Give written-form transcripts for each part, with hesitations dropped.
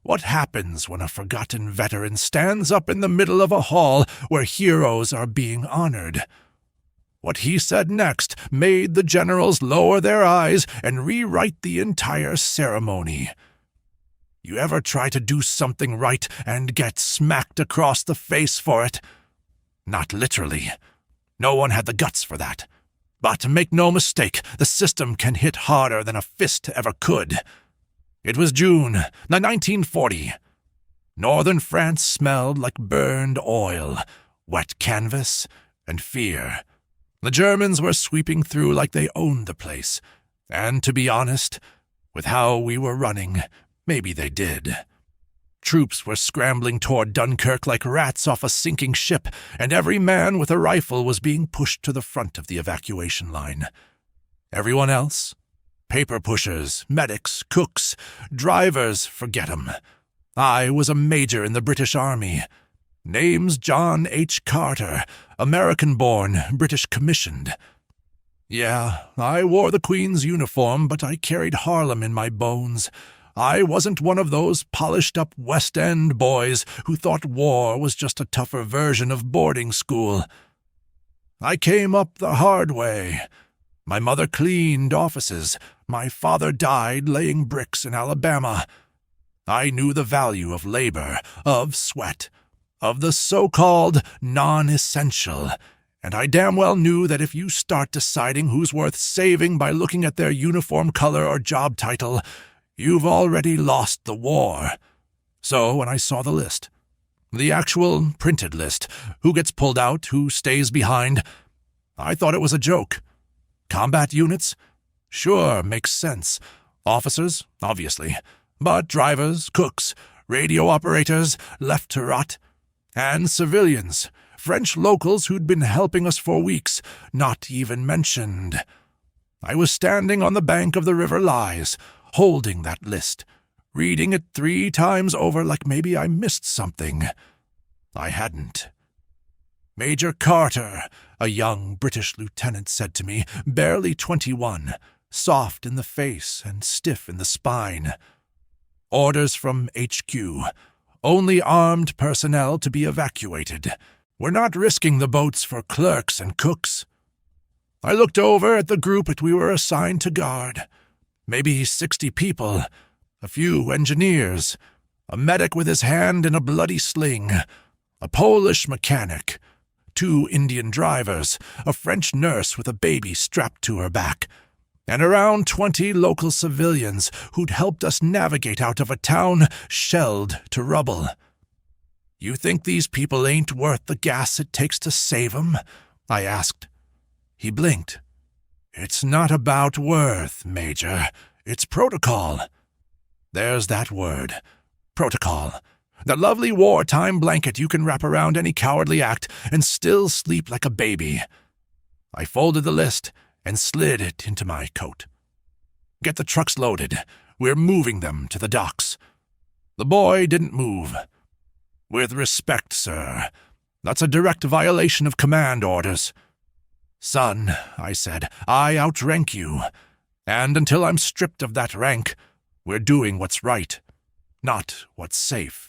What happens when a forgotten veteran stands up in the middle of a hall where heroes are being honored? What he said next made the generals lower their eyes and rewrite the entire ceremony. You ever try to do something right and get smacked across the face for it? Not literally. No one had the guts for that. But make no mistake, the system can hit harder than a fist ever could. It was June 1940. Northern France smelled like burned oil, wet canvas, and fear. The Germans were sweeping through like they owned the place, and to be honest, with how we were running, maybe they did. Troops were scrambling toward Dunkirk like rats off a sinking ship, and every man with a rifle was being pushed to the front of the evacuation line. Everyone else? Paper pushers, medics, cooks, drivers, forget 'em. I was a major in the British Army. Name's John H. Carter, American-born, British commissioned. Yeah, I wore the Queen's uniform, but I carried Harlem in my bones. I wasn't one of those polished-up West End boys who thought war was just a tougher version of boarding school. I came up the hard way. My mother cleaned offices. My father died laying bricks in Alabama. I knew the value of labor, of sweat, of the so-called non-essential, and I damn well knew that if you start deciding who's worth saving by looking at their uniform color or job title, you've already lost the war. So when I saw the list, the actual printed list, who gets pulled out, who stays behind, I thought it was a joke. Combat units? Sure, makes sense. Officers? Obviously. But drivers, cooks, radio operators, left to rot. And civilians, French locals who'd been helping us for weeks, not even mentioned. I was standing on the bank of the River Lies, holding that list, reading it 3 times over like maybe I missed something. I hadn't. Major Carter, a young British lieutenant, said to me, barely 21, soft in the face and stiff in the spine. Orders from HQ. Only armed personnel to be evacuated. We're not risking the boats for clerks and cooks. I looked over at the group that we were assigned to guard. Maybe 60 people, a few engineers, a medic with his hand in a bloody sling, a Polish mechanic, 2 Indian drivers, a French nurse with a baby strapped to her back, and around 20 local civilians who'd helped us navigate out of a town shelled to rubble. You think these people ain't worth the gas it takes to save 'em? I asked. He blinked. It's not about worth, Major. It's protocol. There's that word. Protocol. The lovely wartime blanket you can wrap around any cowardly act and still sleep like a baby. I folded the list and slid it into my coat. Get the trucks loaded. We're moving them to the docks. The boy didn't move. With respect, sir. That's a direct violation of command orders. Son, I said, I outrank you. And until I'm stripped of that rank, we're doing what's right, not what's safe.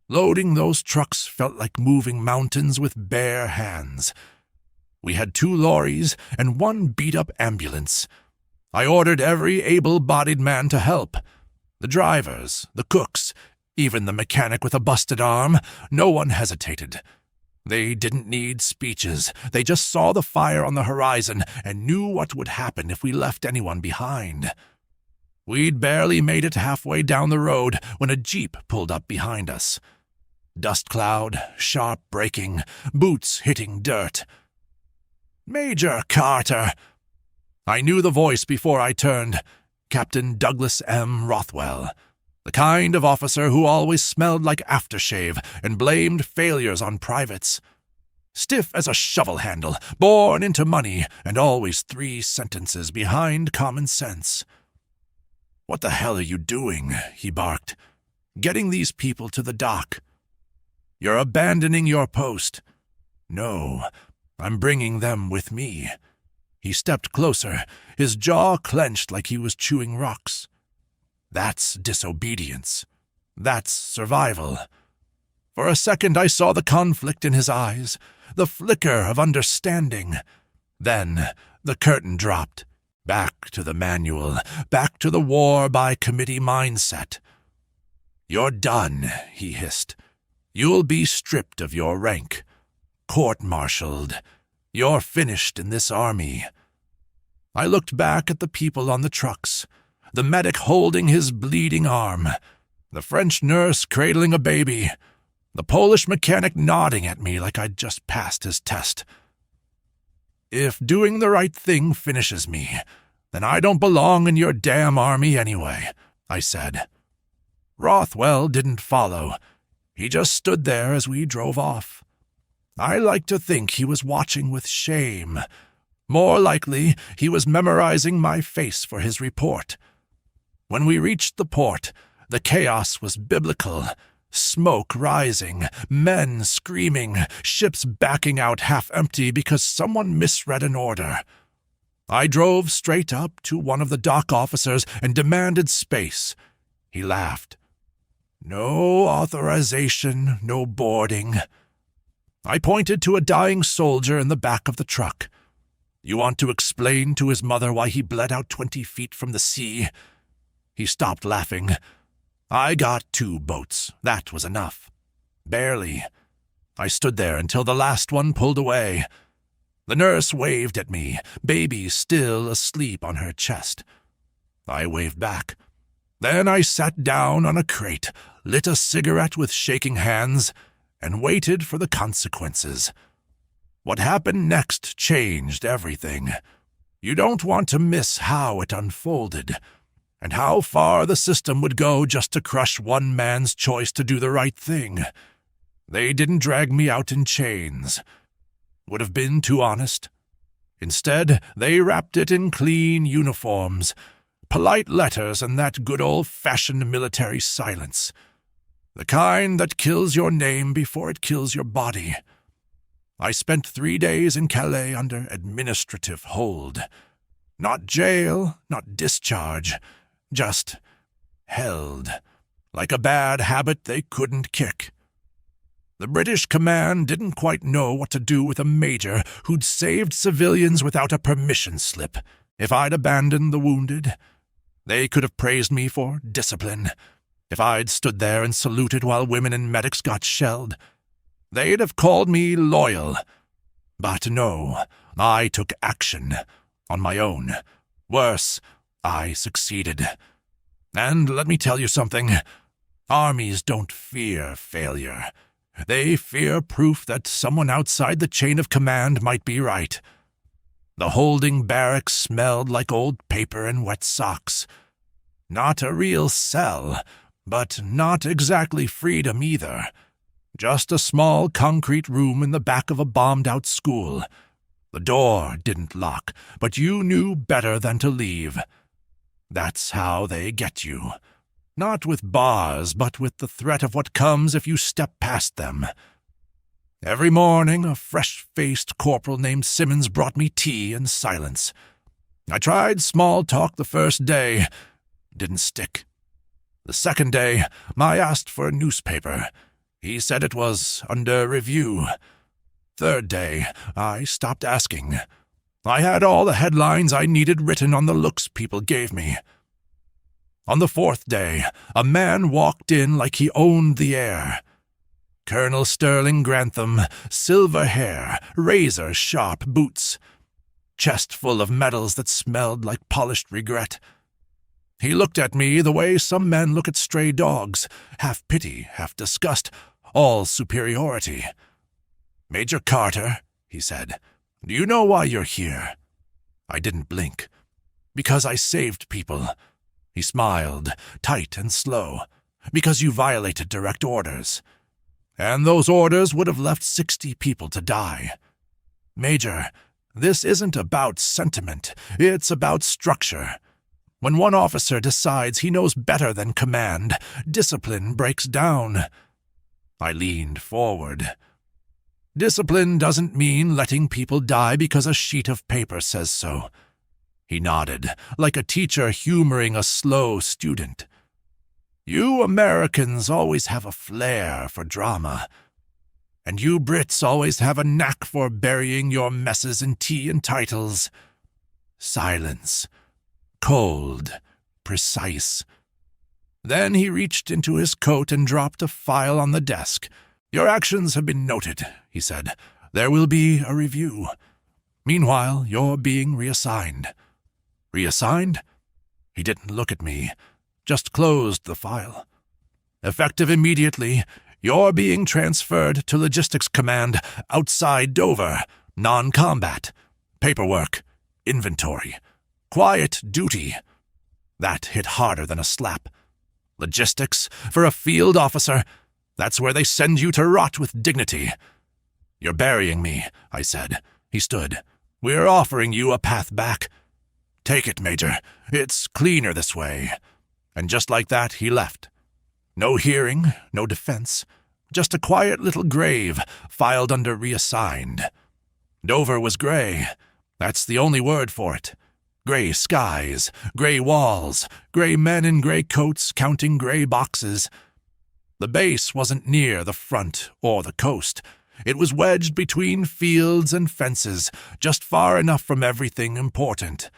Loading those trucks felt like moving mountains with bare hands. We had 2 lorries and 1 beat-up ambulance. I ordered every able-bodied man to help. The drivers, the cooks, even the mechanic with a busted arm, no one hesitated. They didn't need speeches. They just saw the fire on the horizon and knew what would happen if we left anyone behind. We'd barely made it halfway down the road when a jeep pulled up behind us. Dust cloud, sharp braking, boots hitting dirt. Major Carter! I knew the voice before I turned. Captain Douglas M. Rothwell. The kind of officer who always smelled like aftershave and blamed failures on privates. Stiff as a shovel handle, born into money, and always 3 sentences behind common sense. "What the hell are you doing?" he barked. "Getting these people to the dock." "You're abandoning your post." "No, I'm bringing them with me." He stepped closer, his jaw clenched like he was chewing rocks. "That's disobedience." That's survival. For a second I saw the conflict in his eyes, the flicker of understanding. Then the curtain dropped. Back to the manual, back to the war-by-committee mindset. "You're done," he hissed. "You'll be stripped of your rank, court-martialed. You're finished in this army." I looked back at the people on the trucks, the medic holding his bleeding arm, the French nurse cradling a baby, the Polish mechanic nodding at me like I'd just passed his test. "If doing the right thing finishes me, then I don't belong in your damn army anyway," I said. Rothwell didn't follow. He just stood there as we drove off. I like to think he was watching with shame. More likely, he was memorizing my face for his report. When we reached the port, the chaos was biblical. Smoke rising, men screaming, ships backing out half-empty because someone misread an order. I drove straight up to one of the dock officers and demanded space. He laughed. "No authorization, no boarding." I pointed to a dying soldier in the back of the truck. "You want to explain to his mother why he bled out 20 feet from the sea?" He stopped laughing. "I got 2 boats. That was enough." Barely. I stood there until the last one pulled away. The nurse waved at me, baby still asleep on her chest. I waved back. Then I sat down on a crate, lit a cigarette with shaking hands, and waited for the consequences. What happened next changed everything. You don't want to miss how it unfolded, and how far the system would go just to crush one man's choice to do the right thing. They didn't drag me out in chains. Would have been too honest. Instead, they wrapped it in clean uniforms, polite letters, and that good old-fashioned military silence. The kind that kills your name before it kills your body. I spent 3 days in Calais under administrative hold. Not jail, not discharge, just held, like a bad habit they couldn't kick. The British command didn't quite know what to do with a major who'd saved civilians without a permission slip. If I'd abandoned the wounded, they could have praised me for discipline. If I'd stood there and saluted while women and medics got shelled, they'd have called me loyal. But no, I took action on my own. Worse, I succeeded. And let me tell you something. Armies don't fear failure. They fear proof that someone outside the chain of command might be right. The holding barracks smelled like old paper and wet socks. Not a real cell, but not exactly freedom either. Just a small concrete room in the back of a bombed-out school. The door didn't lock, but you knew better than to leave. That's how they get you. Not with bars, but with the threat of what comes if you step past them. Every morning, a fresh-faced corporal named Simmons brought me tea and silence. I tried small talk the first day. Didn't stick. The second day, I asked for a newspaper. He said it was under review. Third day, I stopped asking. I had all the headlines I needed written on the looks people gave me. On the fourth day, a man walked in like he owned the air. Colonel Sterling Grantham, silver hair, razor-sharp boots, chest full of medals that smelled like polished regret. He looked at me the way some men look at stray dogs, half pity, half disgust, all superiority. "Major Carter," he said, "do you know why you're here?" I didn't blink. "Because I saved people." He smiled, tight and slow. "Because you violated direct orders. And those orders would have left 60 people to die. Major, this isn't about sentiment. It's about structure. When one officer decides he knows better than command, discipline breaks down." I leaned forward. "Discipline doesn't mean letting people die because a sheet of paper says so." He nodded, like a teacher humoring a slow student. You Americans always have a flair for drama. And you Brits always have a knack for burying your messes in tea and titles. Silence. Cold. Precise. Then he reached into his coat and dropped a file on the desk. Your actions have been noted, he said. There will be a review. Meanwhile, you're being reassigned. Reassigned? He didn't look at me, just closed the file. Effective immediately, you're being transferred to Logistics Command outside Dover, non-combat, paperwork, inventory, quiet duty. That hit harder than a slap. Logistics, for a field officer, that's where they send you to rot with dignity. You're burying me, I said. He stood. We're offering you a path back. Take it, Major. It's cleaner this way. And just like that, he left. No hearing, no defense, just a quiet little grave filed under reassigned. Dover was gray. That's the only word for it. Gray skies, gray walls, gray men in gray coats counting gray boxes. The base wasn't near the front or the coast. It was wedged between fields and fences, just far enough from everything important.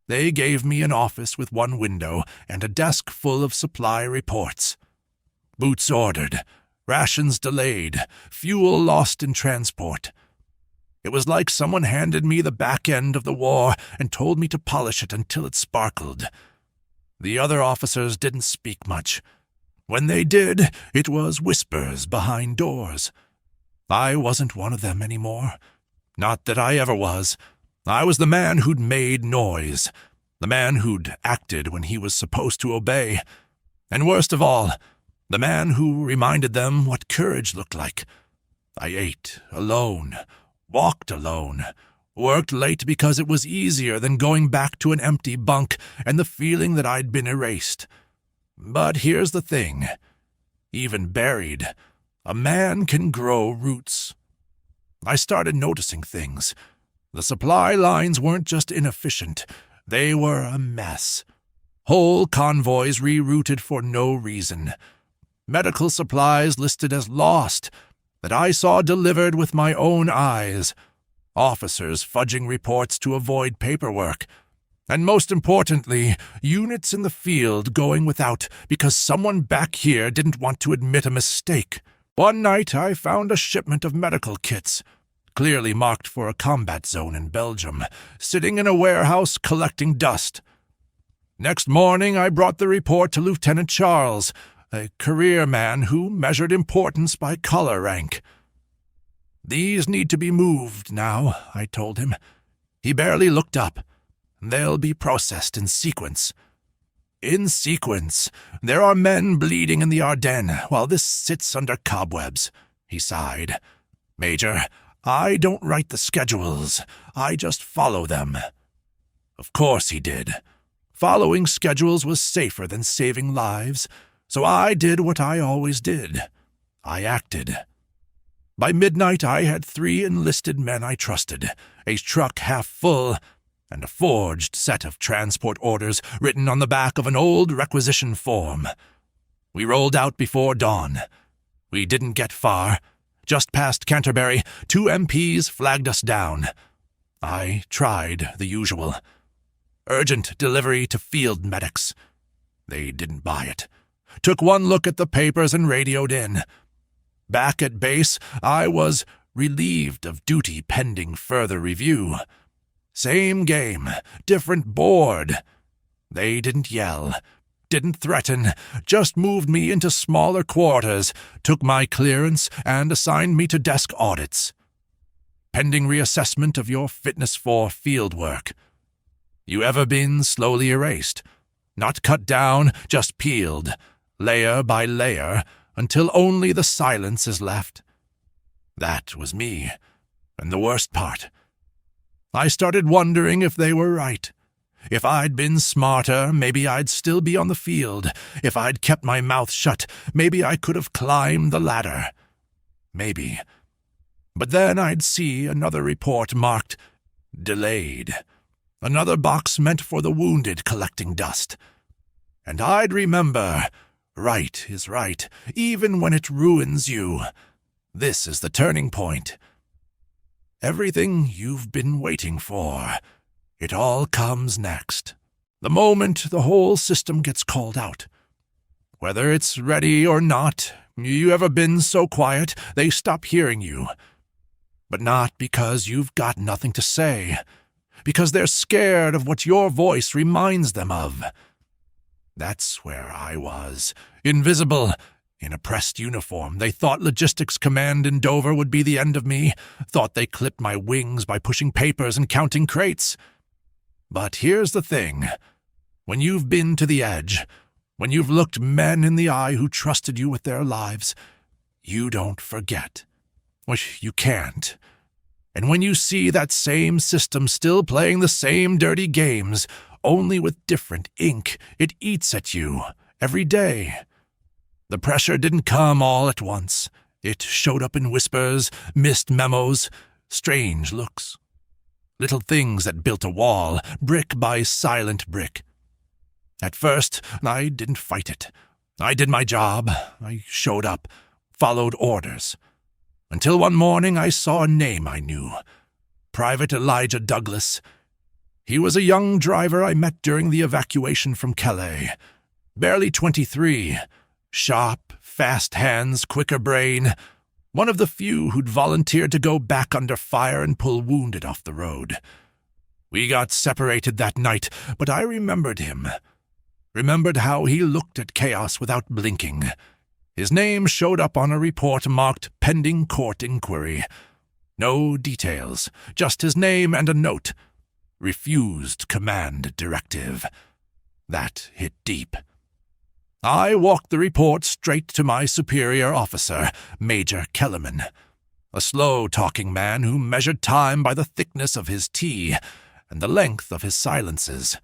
They gave me an office with one window and a desk full of supply reports. Boots ordered, rations delayed, fuel lost in transport. It was like someone handed me the back end of the war and told me to polish it until it sparkled. The other officers didn't speak much. When they did, it was whispers behind doors. I wasn't one of them anymore. Not that I ever was. I was the man who'd made noise, the man who'd acted when he was supposed to obey, and worst of all, the man who reminded them what courage looked like. I ate alone, walked alone, worked late because it was easier than going back to an empty bunk and the feeling that I'd been erased. But here's the thing. Even buried, a man can grow roots. I started noticing things. The supply lines weren't just inefficient, they were a mess. Whole convoys rerouted for no reason. Medical supplies listed as lost, that I saw delivered with my own eyes. Officers fudging reports to avoid paperwork. And most importantly, units in the field going without because someone back here didn't want to admit a mistake. One night I found a shipment of medical kits, clearly marked for a combat zone in Belgium, sitting in a warehouse collecting dust. Next morning I brought the report to Lieutenant Charles, a career man who measured importance by color rank. These need to be moved now, I told him. He barely looked up. They'll be processed in sequence. In sequence. There are men bleeding in the Ardennes while this sits under cobwebs, he sighed. Major, I don't write the schedules. I just follow them. Of course he did. Following schedules was safer than saving lives, so I did what I always did. I acted. By midnight I had 3 enlisted men I trusted, a truck half full, and a forged set of transport orders written on the back of an old requisition form. We rolled out before dawn. We didn't get far. Just past Canterbury, 2 MPs flagged us down. I tried the usual. Urgent delivery to field medics. They didn't buy it. Took one look at the papers and radioed in. Back at base, I was relieved of duty pending further review. Same game, different board. They didn't yell, didn't threaten, just moved me into smaller quarters, took my clearance, and assigned me to desk audits. Pending reassessment of your fitness for field work. You ever been slowly erased? Not cut down, just peeled, layer by layer, until only the silence is left. That was me, and the worst part. I started wondering if they were right. If I'd been smarter, maybe I'd still be on the field. If I'd kept my mouth shut, maybe I could have climbed the ladder. Maybe. But then I'd see another report marked delayed. Another box meant for the wounded collecting dust. And I'd remember Right is right, even when it ruins you. This is the turning point. Everything you've been waiting for. It all comes next. The moment the whole system gets called out. Whether it's ready or not, you ever been so quiet they stop hearing you. But not because you've got nothing to say. Because they're scared of what your voice reminds them of. That's where I was. Invisible. In a pressed uniform. They thought Logistics Command in Dover would be the end of me. Thought they clipped my wings by pushing papers and counting crates. But here's the thing. When you've been to the edge, when you've looked men in the eye who trusted you with their lives, you don't forget. Which you can't. And when you see that same system still playing the same dirty games, only with different ink, it eats at you every day. The pressure didn't come all at once. It showed up in whispers, missed memos, strange looks. Little things that built a wall, brick by silent brick. At first, I didn't fight it. I did my job. I showed up, followed orders. Until one morning I saw a name I knew. Private Elijah Douglas. He was a young driver I met during the evacuation from Calais. Barely 23. Sharp, fast hands, quicker brain. One of the few who'd volunteered to go back under fire and pull wounded off the road. We got separated that night, but I remembered him. Remembered how he looked at chaos without blinking. His name showed up on a report marked Pending Court Inquiry. No details, just his name and a note. Refused command directive. That hit deep. I walked the report straight to my superior officer, Major Kellerman, a slow-talking man who measured time by the thickness of his tea and the length of his silences.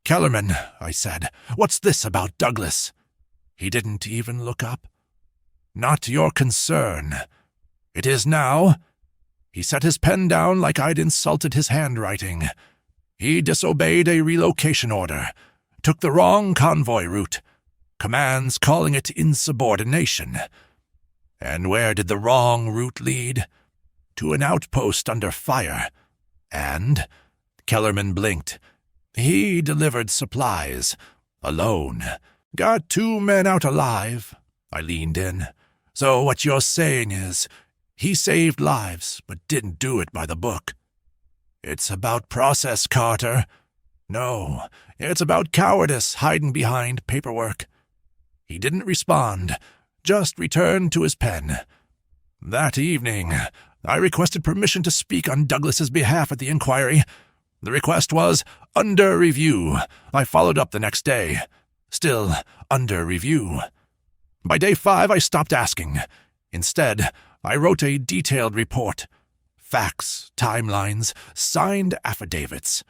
"Kellerman," I said, "what's this about Douglas?" He didn't even look up. "Not your concern. It is now." He set his pen down like I'd insulted his handwriting. He disobeyed a relocation order, took the wrong convoy route. Command's calling it insubordination. And where did the wrong route lead? To an outpost under fire. And, Kellerman blinked, he delivered supplies, alone. Got 2 men out alive. I leaned in. So what you're saying is, he saved lives, but didn't do it by the book. It's about process, Carter. No, it's about cowardice hiding behind paperwork. He didn't respond, just returned to his pen. That evening, I requested permission to speak on Douglas's behalf at the inquiry. The request was under review. I followed up the next day. Still under review. By day 5, I stopped asking. Instead, I wrote a detailed report. Facts, timelines, signed affidavits.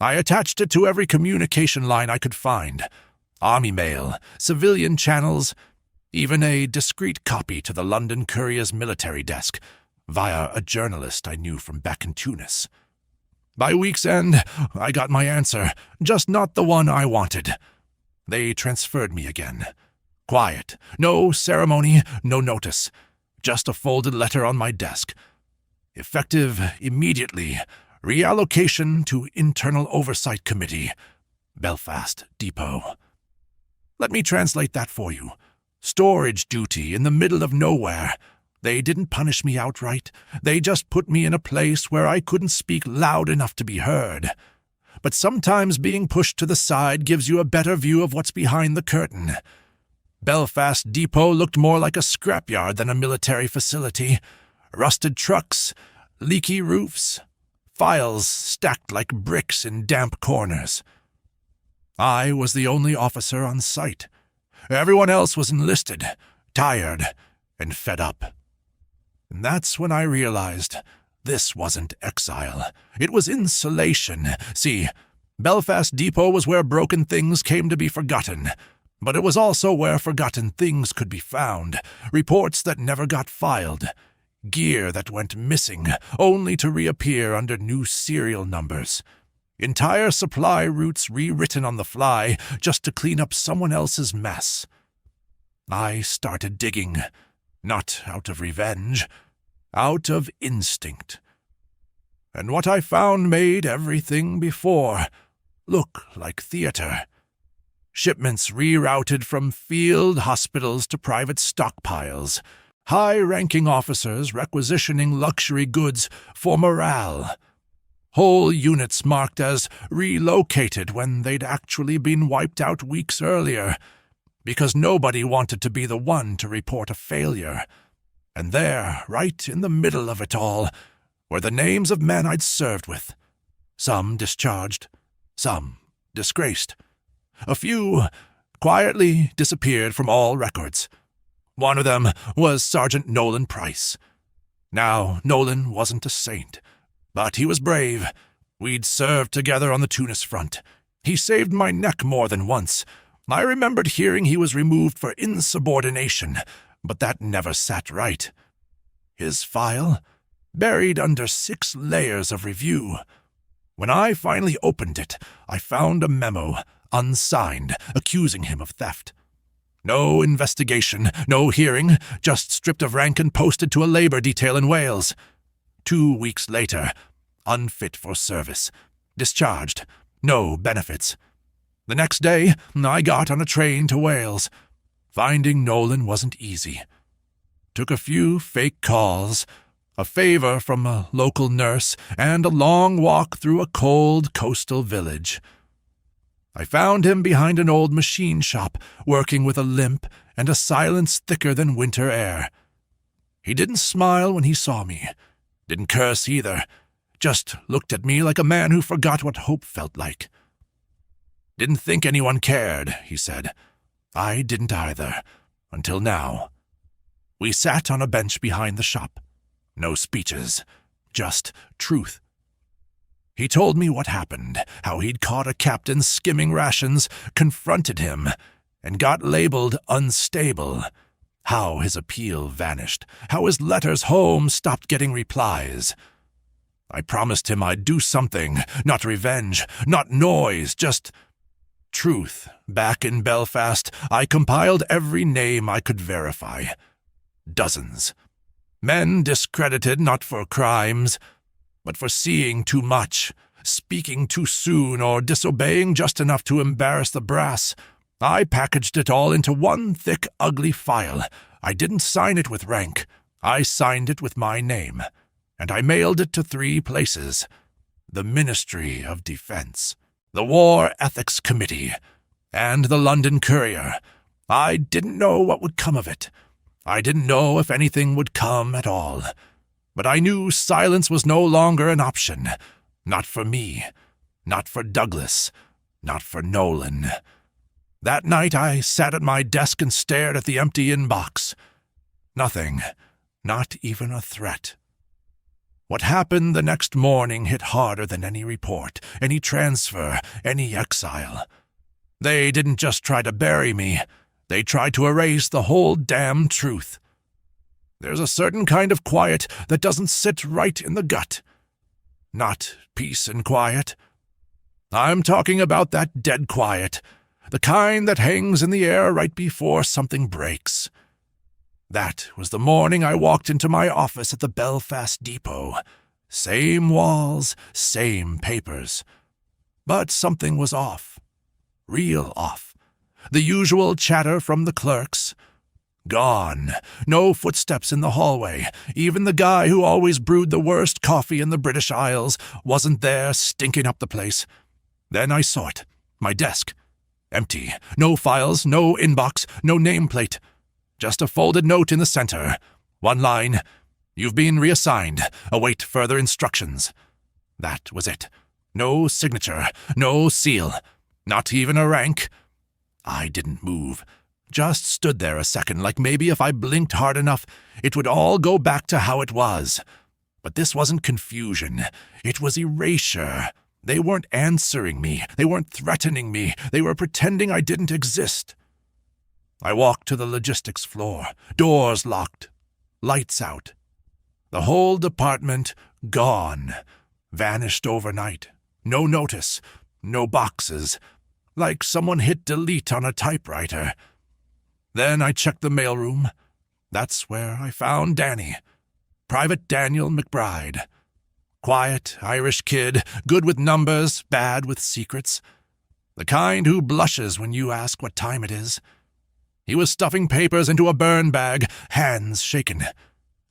I attached it to every communication line I could find. Army mail, civilian channels, even a discreet copy to the London Courier's military desk, via a journalist I knew from back in Tunis. By week's end, I got my answer, just not the one I wanted. They transferred me again. Quiet, no ceremony, no notice, just a folded letter on my desk. Effective immediately, reallocation to Internal Oversight Committee, Belfast Depot. Let me translate that for you. Storage duty in the middle of nowhere. They didn't punish me outright. They just put me in a place where I couldn't speak loud enough to be heard. But sometimes being pushed to the side gives you a better view of what's behind the curtain. Belfast Depot looked more like a scrapyard than a military facility. Rusted trucks, leaky roofs, files stacked like bricks in damp corners. I was the only officer on site. Everyone else was enlisted, tired, and fed up. And that's when I realized this wasn't exile. It was insulation. See, Belfast Depot was where broken things came to be forgotten, but it was also where forgotten things could be found, reports that never got filed, gear that went missing, only to reappear under new serial numbers. Entire supply routes rewritten on the fly just to clean up someone else's mess. I started digging, not out of revenge, out of instinct. And what I found made everything before look like theater. Shipments rerouted from field hospitals to private stockpiles, high-ranking officers requisitioning luxury goods for morale, whole units marked as relocated when they'd actually been wiped out weeks earlier, because nobody wanted to be the one to report a failure. And there, right in the middle of it all, were the names of men I'd served with. Some discharged, some disgraced. A few quietly disappeared from all records. One of them was Sergeant Nolan Price. Now, Nolan wasn't a saint, but he was brave. We'd served together on the Tunis front. He saved my neck more than once. I remembered hearing he was removed for insubordination, but that never sat right. His file? Buried under 6 layers of review. When I finally opened it, I found a memo, unsigned, accusing him of theft. No investigation, no hearing, just stripped of rank and posted to a labor detail in Wales. 2 weeks later, unfit for service, discharged, no benefits. The next day, I got on a train to Wales. Finding Nolan wasn't easy. Took a few fake calls, a favor from a local nurse, and a long walk through a cold coastal village. I found him behind an old machine shop, working with a limp and a silence thicker than winter air. He didn't smile when he saw me, didn't curse either, just looked at me like a man who forgot what hope felt like. Didn't think anyone cared, he said. I didn't either, until now. We sat on a bench behind the shop. No speeches, just truth. He told me what happened, how he'd caught a captain skimming rations, confronted him, and got labeled unstable, how his appeal vanished, how his letters home stopped getting replies. I promised him I'd do something, not revenge, not noise, just truth. Back in Belfast, I compiled every name I could verify. Dozens. Men discredited not for crimes, but for seeing too much, speaking too soon, or disobeying just enough to embarrass the brass. I packaged it all into one thick, ugly file. I didn't sign it with rank. I signed it with my name, and I mailed it to 3 places: the Ministry of Defense, the War Ethics Committee, and the London Courier. I didn't know what would come of it. I didn't know if anything would come at all. But I knew silence was no longer an option. Not for me. Not for Douglas. Not for Nolan. That night I sat at my desk and stared at the empty inbox. Nothing. Not even a threat. What happened the next morning hit harder than any report, any transfer, any exile. They didn't just try to bury me. They tried to erase the whole damn truth. There's a certain kind of quiet that doesn't sit right in the gut. Not peace and quiet. I'm talking about that dead quiet, the kind that hangs in the air right before something breaks. That was the morning I walked into my office at the Belfast depot. Same walls, same papers. But something was off. Real off. The usual chatter from the clerks. Gone. No footsteps in the hallway. Even the guy who always brewed the worst coffee in the British Isles wasn't there, stinking up the place. Then I saw it. My desk. Empty. No files, no inbox, no nameplate. Just a folded note in the center. One line. You've been reassigned. Await further instructions. That was it. No signature. No seal. Not even a rank. I didn't move. Just stood there a second, like maybe if I blinked hard enough, it would all go back to how it was. But this wasn't confusion. It was erasure. They weren't answering me. They weren't threatening me. They were pretending I didn't exist. I walked to the logistics floor. Doors locked. Lights out. The whole department gone. Vanished overnight. No notice, no boxes, like someone hit delete on a typewriter. Then I checked the mailroom. That's where I found Danny, Private Daniel McBride. Quiet, Irish kid, good with numbers, bad with secrets. The kind who blushes when you ask what time it is. He was stuffing papers into a burn bag, hands shaking.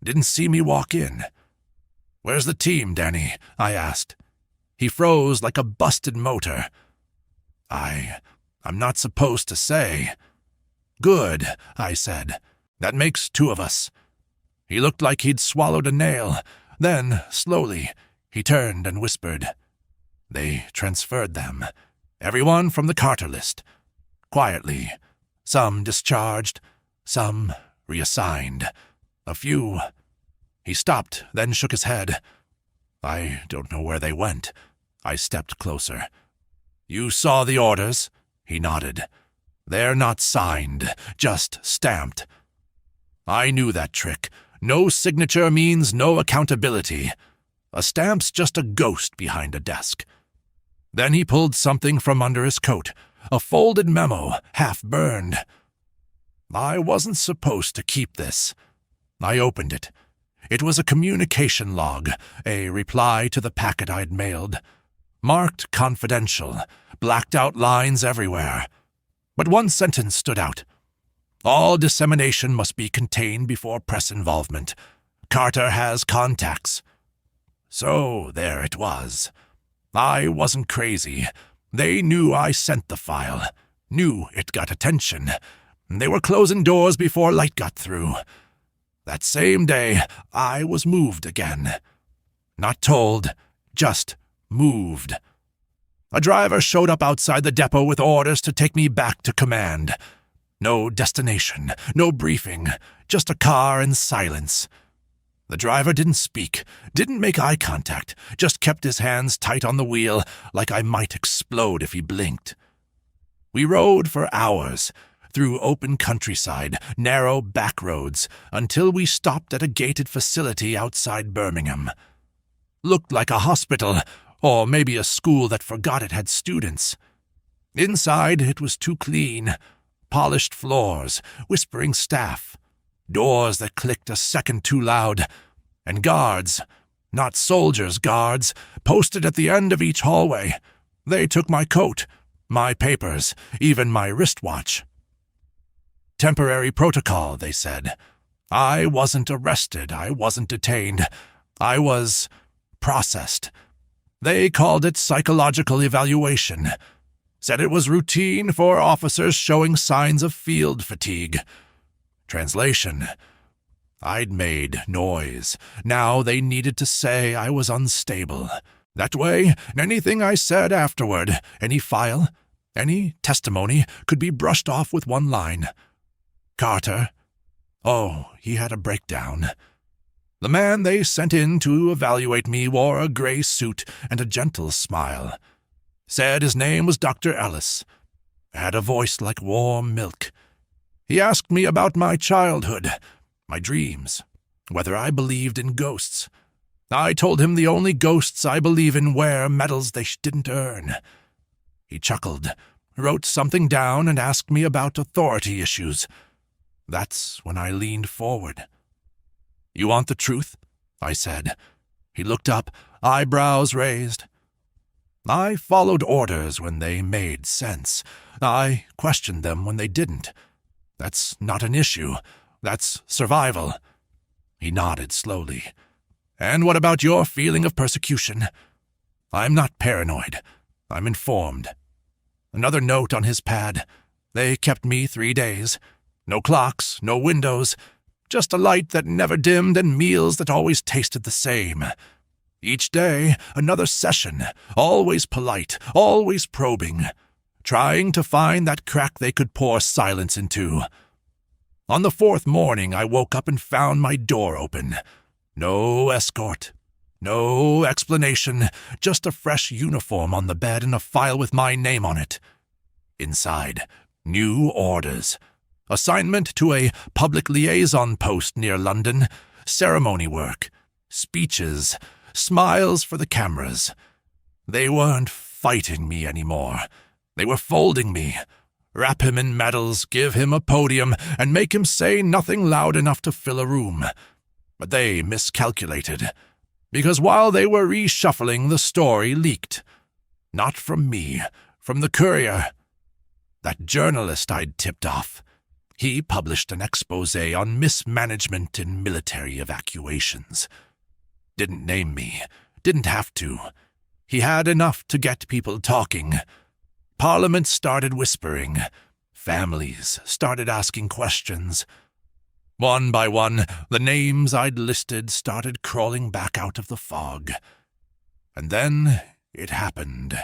Didn't see me walk in. "Where's the team, Danny?" I asked. He froze like a busted motor. I'm not supposed to say." "Good," I said. "That makes two of us." He looked like he'd swallowed a nail. Then, slowly, he turned and whispered. "They transferred them. Everyone from the Carter list. Quietly. Some discharged, some reassigned. A few." He stopped, then shook his head. "I don't know where they went." I stepped closer. "You saw the orders?" He nodded. "They're not signed, just stamped." I knew that trick. No signature means no accountability. A stamp's just a ghost behind a desk. Then he pulled something from under his coat, a folded memo, half burned. I wasn't supposed to keep this. I opened it. It was a communication log, a reply to the packet I'd mailed. Marked confidential, blacked out lines everywhere. But one sentence stood out. "All dissemination must be contained before press involvement. Carter has contacts." So there it was. I wasn't crazy. They knew I sent the file, knew it got attention. They were closing doors before light got through. That same day, I was moved again. Not told, just moved. A driver showed up outside the depot with orders to take me back to command. No destination, no briefing, just a car and silence. The driver didn't speak, didn't make eye contact, just kept his hands tight on the wheel like I might explode if he blinked. We rode for hours, through open countryside, narrow back roads, until we stopped at a gated facility outside Birmingham. Looked like a hospital, or maybe a school that forgot it had students. Inside, it was too clean. Polished floors, whispering staff, doors that clicked a second too loud, and guards, not soldiers, guards, posted at the end of each hallway. They took my coat, my papers, even my wristwatch. Temporary protocol, they said. I wasn't arrested, I wasn't detained. I was processed. They called it psychological evaluation. Said it was routine for officers showing signs of field fatigue. Translation: I'd made noise. Now they needed to say I was unstable. That way, anything I said afterward, any file, any testimony, could be brushed off with one line. Carter. Oh, he had a breakdown. The man they sent in to evaluate me wore a gray suit and a gentle smile. Said his name was Dr. Ellis. Had a voice like warm milk. He asked me about my childhood, my dreams, whether I believed in ghosts. I told him the only ghosts I believe in wear medals they didn't earn. He chuckled, wrote something down, and asked me about authority issues. That's when I leaned forward. You want the truth? I said. He looked up, eyebrows raised. I followed orders when they made sense. I questioned them when they didn't. That's not an issue. That's survival. He nodded slowly. And what about your feeling of persecution? I'm not paranoid. I'm informed. Another note on his pad. They kept me 3 days. No clocks, no windows, just a light that never dimmed and meals that always tasted the same. Each day, another session, always polite, always probing, trying to find that crack they could pour silence into. On the 4th morning, I woke up and found my door open. No escort, no explanation, just a fresh uniform on the bed and a file with my name on it. Inside, new orders. Assignment to a public liaison post near London, ceremony work, speeches, smiles for the cameras. They weren't fighting me anymore. They were folding me. Wrap him in medals, give him a podium, and make him say nothing loud enough to fill a room. But they miscalculated, because while they were reshuffling, the story leaked. Not from me, from the courier. That journalist I'd tipped off. He published an exposé on mismanagement in military evacuations. Didn't name me, didn't have to. He had enough to get people talking. Parliament started whispering. Families started asking questions. One by one, the names I'd listed started crawling back out of the fog. And then it happened.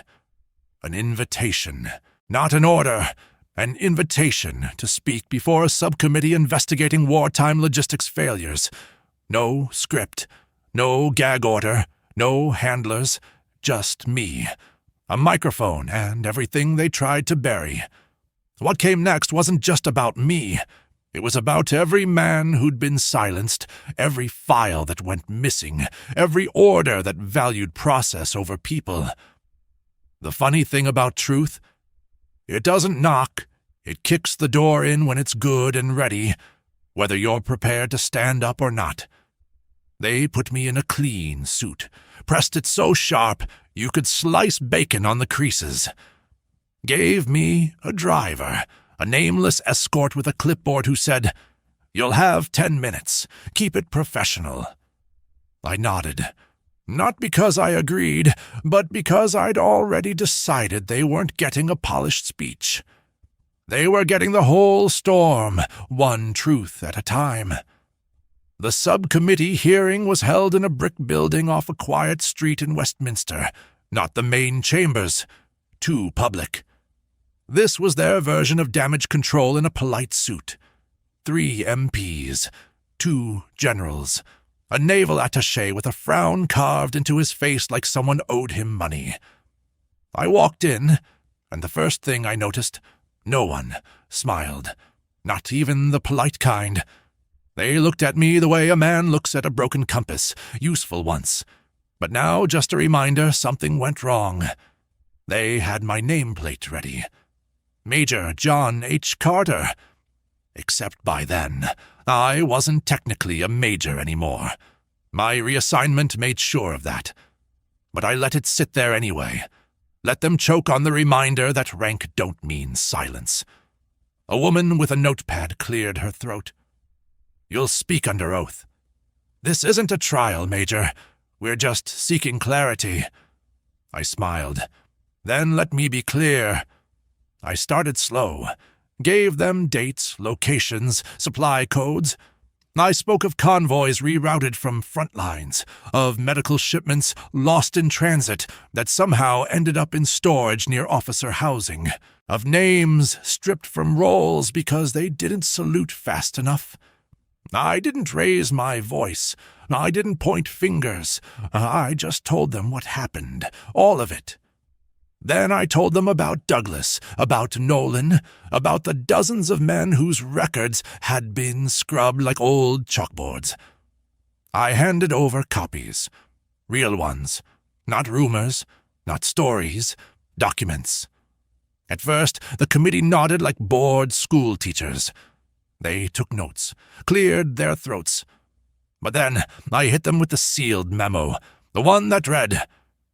An invitation, not an order, an invitation to speak before a subcommittee investigating wartime logistics failures. No script, no gag order, no handlers, just me, a microphone, and everything they tried to bury. What came next wasn't just about me. It was about every man who'd been silenced, every file that went missing, every order that valued process over people. The funny thing about truth? It doesn't knock. It kicks the door in when it's good and ready, whether you're prepared to stand up or not. They put me in a clean suit, pressed it so sharp you could slice bacon on the creases. Gave me a driver, a nameless escort with a clipboard who said, "You'll have 10 minutes. Keep it professional." I nodded. Not because I agreed, but because I'd already decided they weren't getting a polished speech. They were getting the whole storm, one truth at a time. The subcommittee hearing was held in a brick building off a quiet street in Westminster, not the main chambers. Too public. This was their version of damage control in a polite suit. 3 MPs, 2 generals, a naval attaché with a frown carved into his face like someone owed him money. I walked in, and the first thing I noticed, no one smiled, not even the polite kind. They looked at me the way a man looks at a broken compass, useful once, but now just a reminder something went wrong. They had my nameplate ready. Major John H. Carter. Except by then, I wasn't technically a major anymore. My reassignment made sure of that. But I let it sit there anyway. Let them choke on the reminder that rank don't mean silence. A woman with a notepad cleared her throat. "You'll speak under oath." "This isn't a trial, Major. We're just seeking clarity." I smiled. "Then let me be clear." I started slow, gave them dates, locations, supply codes. I spoke of convoys rerouted from front lines, of medical shipments lost in transit that somehow ended up in storage near officer housing, of names stripped from rolls because they didn't salute fast enough. I didn't raise my voice. I didn't point fingers. I just told them what happened, all of it. Then I told them about Douglas, about Nolan, about the dozens of men whose records had been scrubbed like old chalkboards. I handed over copies, real ones, not rumors, not stories, documents. At first, the committee nodded like bored school teachers. They took notes, cleared their throats. But then I hit them with the sealed memo, the one that read,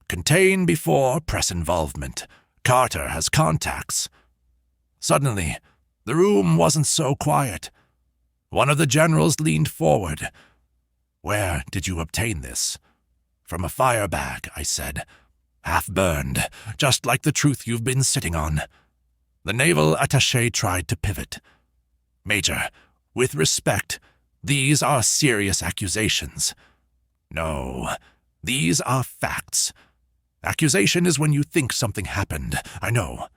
"Contain before press involvement. Carter has contacts." Suddenly, the room wasn't so quiet. One of the generals leaned forward. "Where did you obtain this?" "From a fire bag," I said. "Half-burned, just like the truth you've been sitting on." The naval attaché tried to pivot. "Major, with respect, these are serious accusations." "No, these are facts. Accusation is when you think something happened, I know."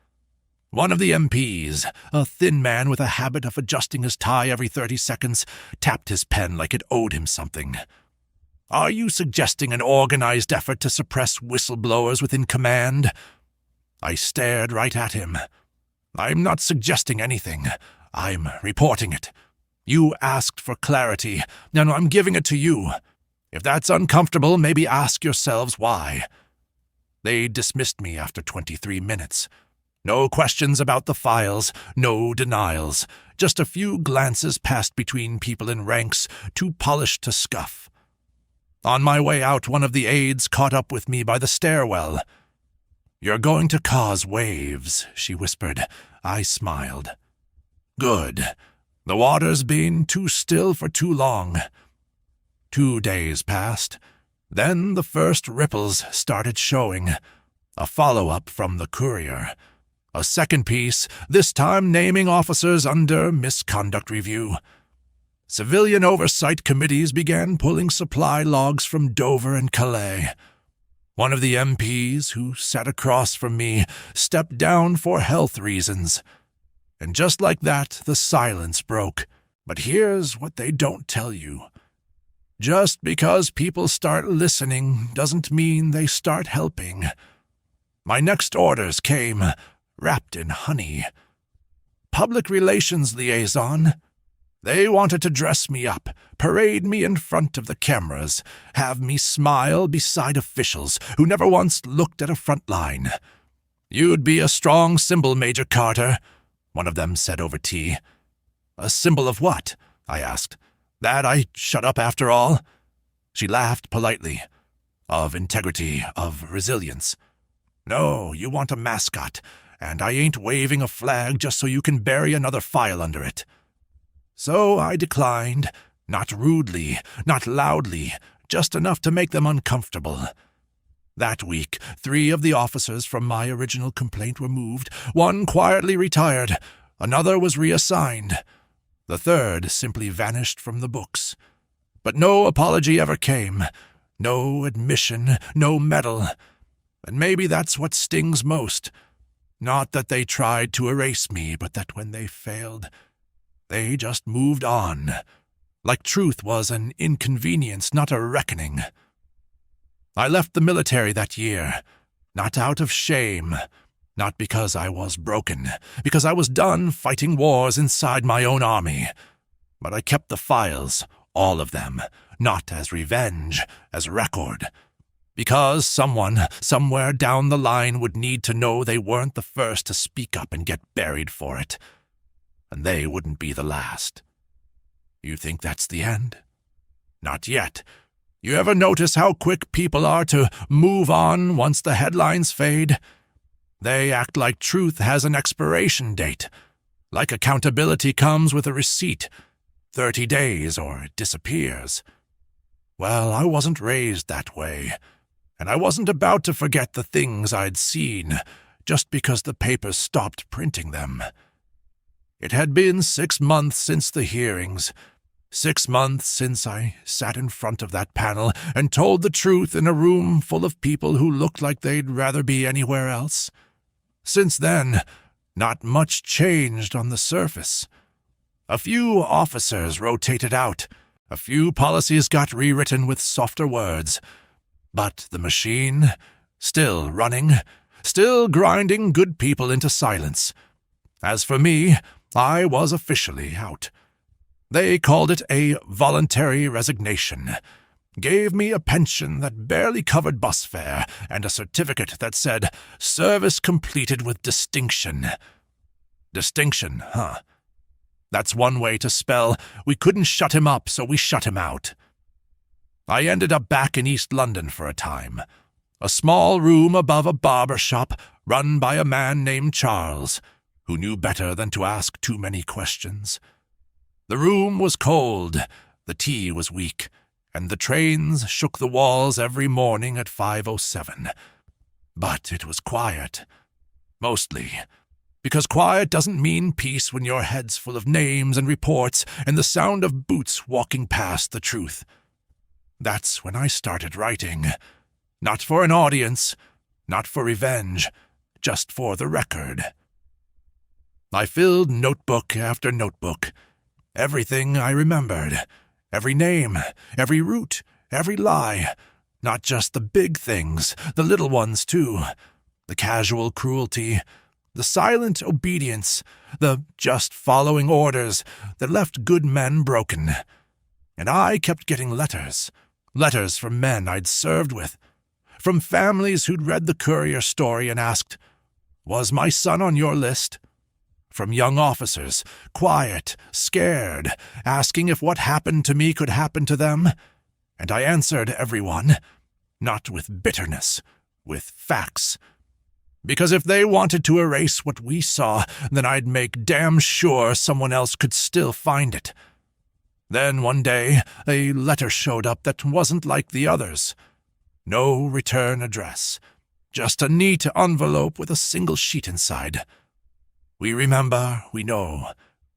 One of the MPs, a thin man with a habit of adjusting his tie every 30 seconds, tapped his pen like it owed him something. "Are you suggesting an organized effort to suppress whistleblowers within command?" I stared right at him. "I'm not suggesting anything. I'm reporting it. You asked for clarity, and I'm giving it to you. If that's uncomfortable, maybe ask yourselves why." They dismissed me after 23 minutes. No questions about the files, no denials, just a few glances passed between people in ranks too polished to scuff. On my way out, one of the aides caught up with me by the stairwell. "You're going to cause waves," she whispered. I smiled. "Good. The water's been too still for too long." 2 days passed. Then the first ripples started showing. A follow-up from the courier. A second piece, this time naming officers under misconduct review. Civilian oversight committees began pulling supply logs from Dover and Calais. One of the MPs, who sat across from me, stepped down for health reasons. And just like that, the silence broke. But here's what they don't tell you. Just because people start listening doesn't mean they start helping. My next orders came, wrapped in honey. Public relations liaison. They wanted to dress me up, parade me in front of the cameras, have me smile beside officials who never once looked at a front line. "You'd be a strong symbol, Major Carter," one of them said over tea. "A symbol of what?" I asked. "That I shut up after all?" She laughed politely. "Of integrity, of resilience." "No, you want a mascot, and I ain't waving a flag just so you can bury another file under it." So I declined, not rudely, not loudly, just enough to make them uncomfortable. That week, 3 of the officers from my original complaint were moved. 1 quietly retired. Another was reassigned. The 3rd simply vanished from the books. But no apology ever came. No admission, no medal. And maybe that's what stings most. Not that they tried to erase me, but that when they failed, they just moved on, like truth was an inconvenience, not a reckoning. I left the military that year, not out of shame, not because I was broken, because I was done fighting wars inside my own army. But I kept the files, all of them, not as revenge, as record. Because someone, somewhere down the line, would need to know they weren't the first to speak up and get buried for it. And they wouldn't be the last. You think that's the end? Not yet. You ever notice how quick people are to move on once the headlines fade? They act like truth has an expiration date, like accountability comes with a receipt, 30 days or it disappears. Well, I wasn't raised that way, and I wasn't about to forget the things I'd seen just because the papers stopped printing them. It had been 6 months since the hearings, 6 months since I sat in front of that panel and told the truth in a room full of people who looked like they'd rather be anywhere else. Since then, not much changed on the surface. A few officers rotated out, a few policies got rewritten with softer words, but the machine, still running, still grinding good people into silence. As for me, I was officially out. They called it a voluntary resignation, gave me a pension that barely covered bus fare, and a certificate that said, "Service completed with distinction." Distinction, huh? That's one way to spell, we couldn't shut him up, so we shut him out. I ended up back in East London for a time. A small room above a barber shop run by a man named Charles, who knew better than to ask too many questions. The room was cold, the tea was weak, and the trains shook the walls every morning at 5:07. But it was quiet. Mostly. Because quiet doesn't mean peace when your head's full of names and reports and the sound of boots walking past the truth. That's when I started writing. Not for an audience, not for revenge, just for the record. I filled notebook after notebook. Everything I remembered. Every name, every route, every lie. Not just the big things, the little ones too. The casual cruelty, the silent obedience, the just following orders that left good men broken. And I kept getting letters from men I'd served with, from families who'd read the Courier story and asked, "Was my son on your list?" From young officers, quiet, scared, asking if what happened to me could happen to them. And I answered everyone, not with bitterness, with facts. Because if they wanted to erase what we saw, then I'd make damn sure someone else could still find it. Then one day, a letter showed up that wasn't like the others. No return address, just a neat envelope with a single sheet inside. "We remember, we know.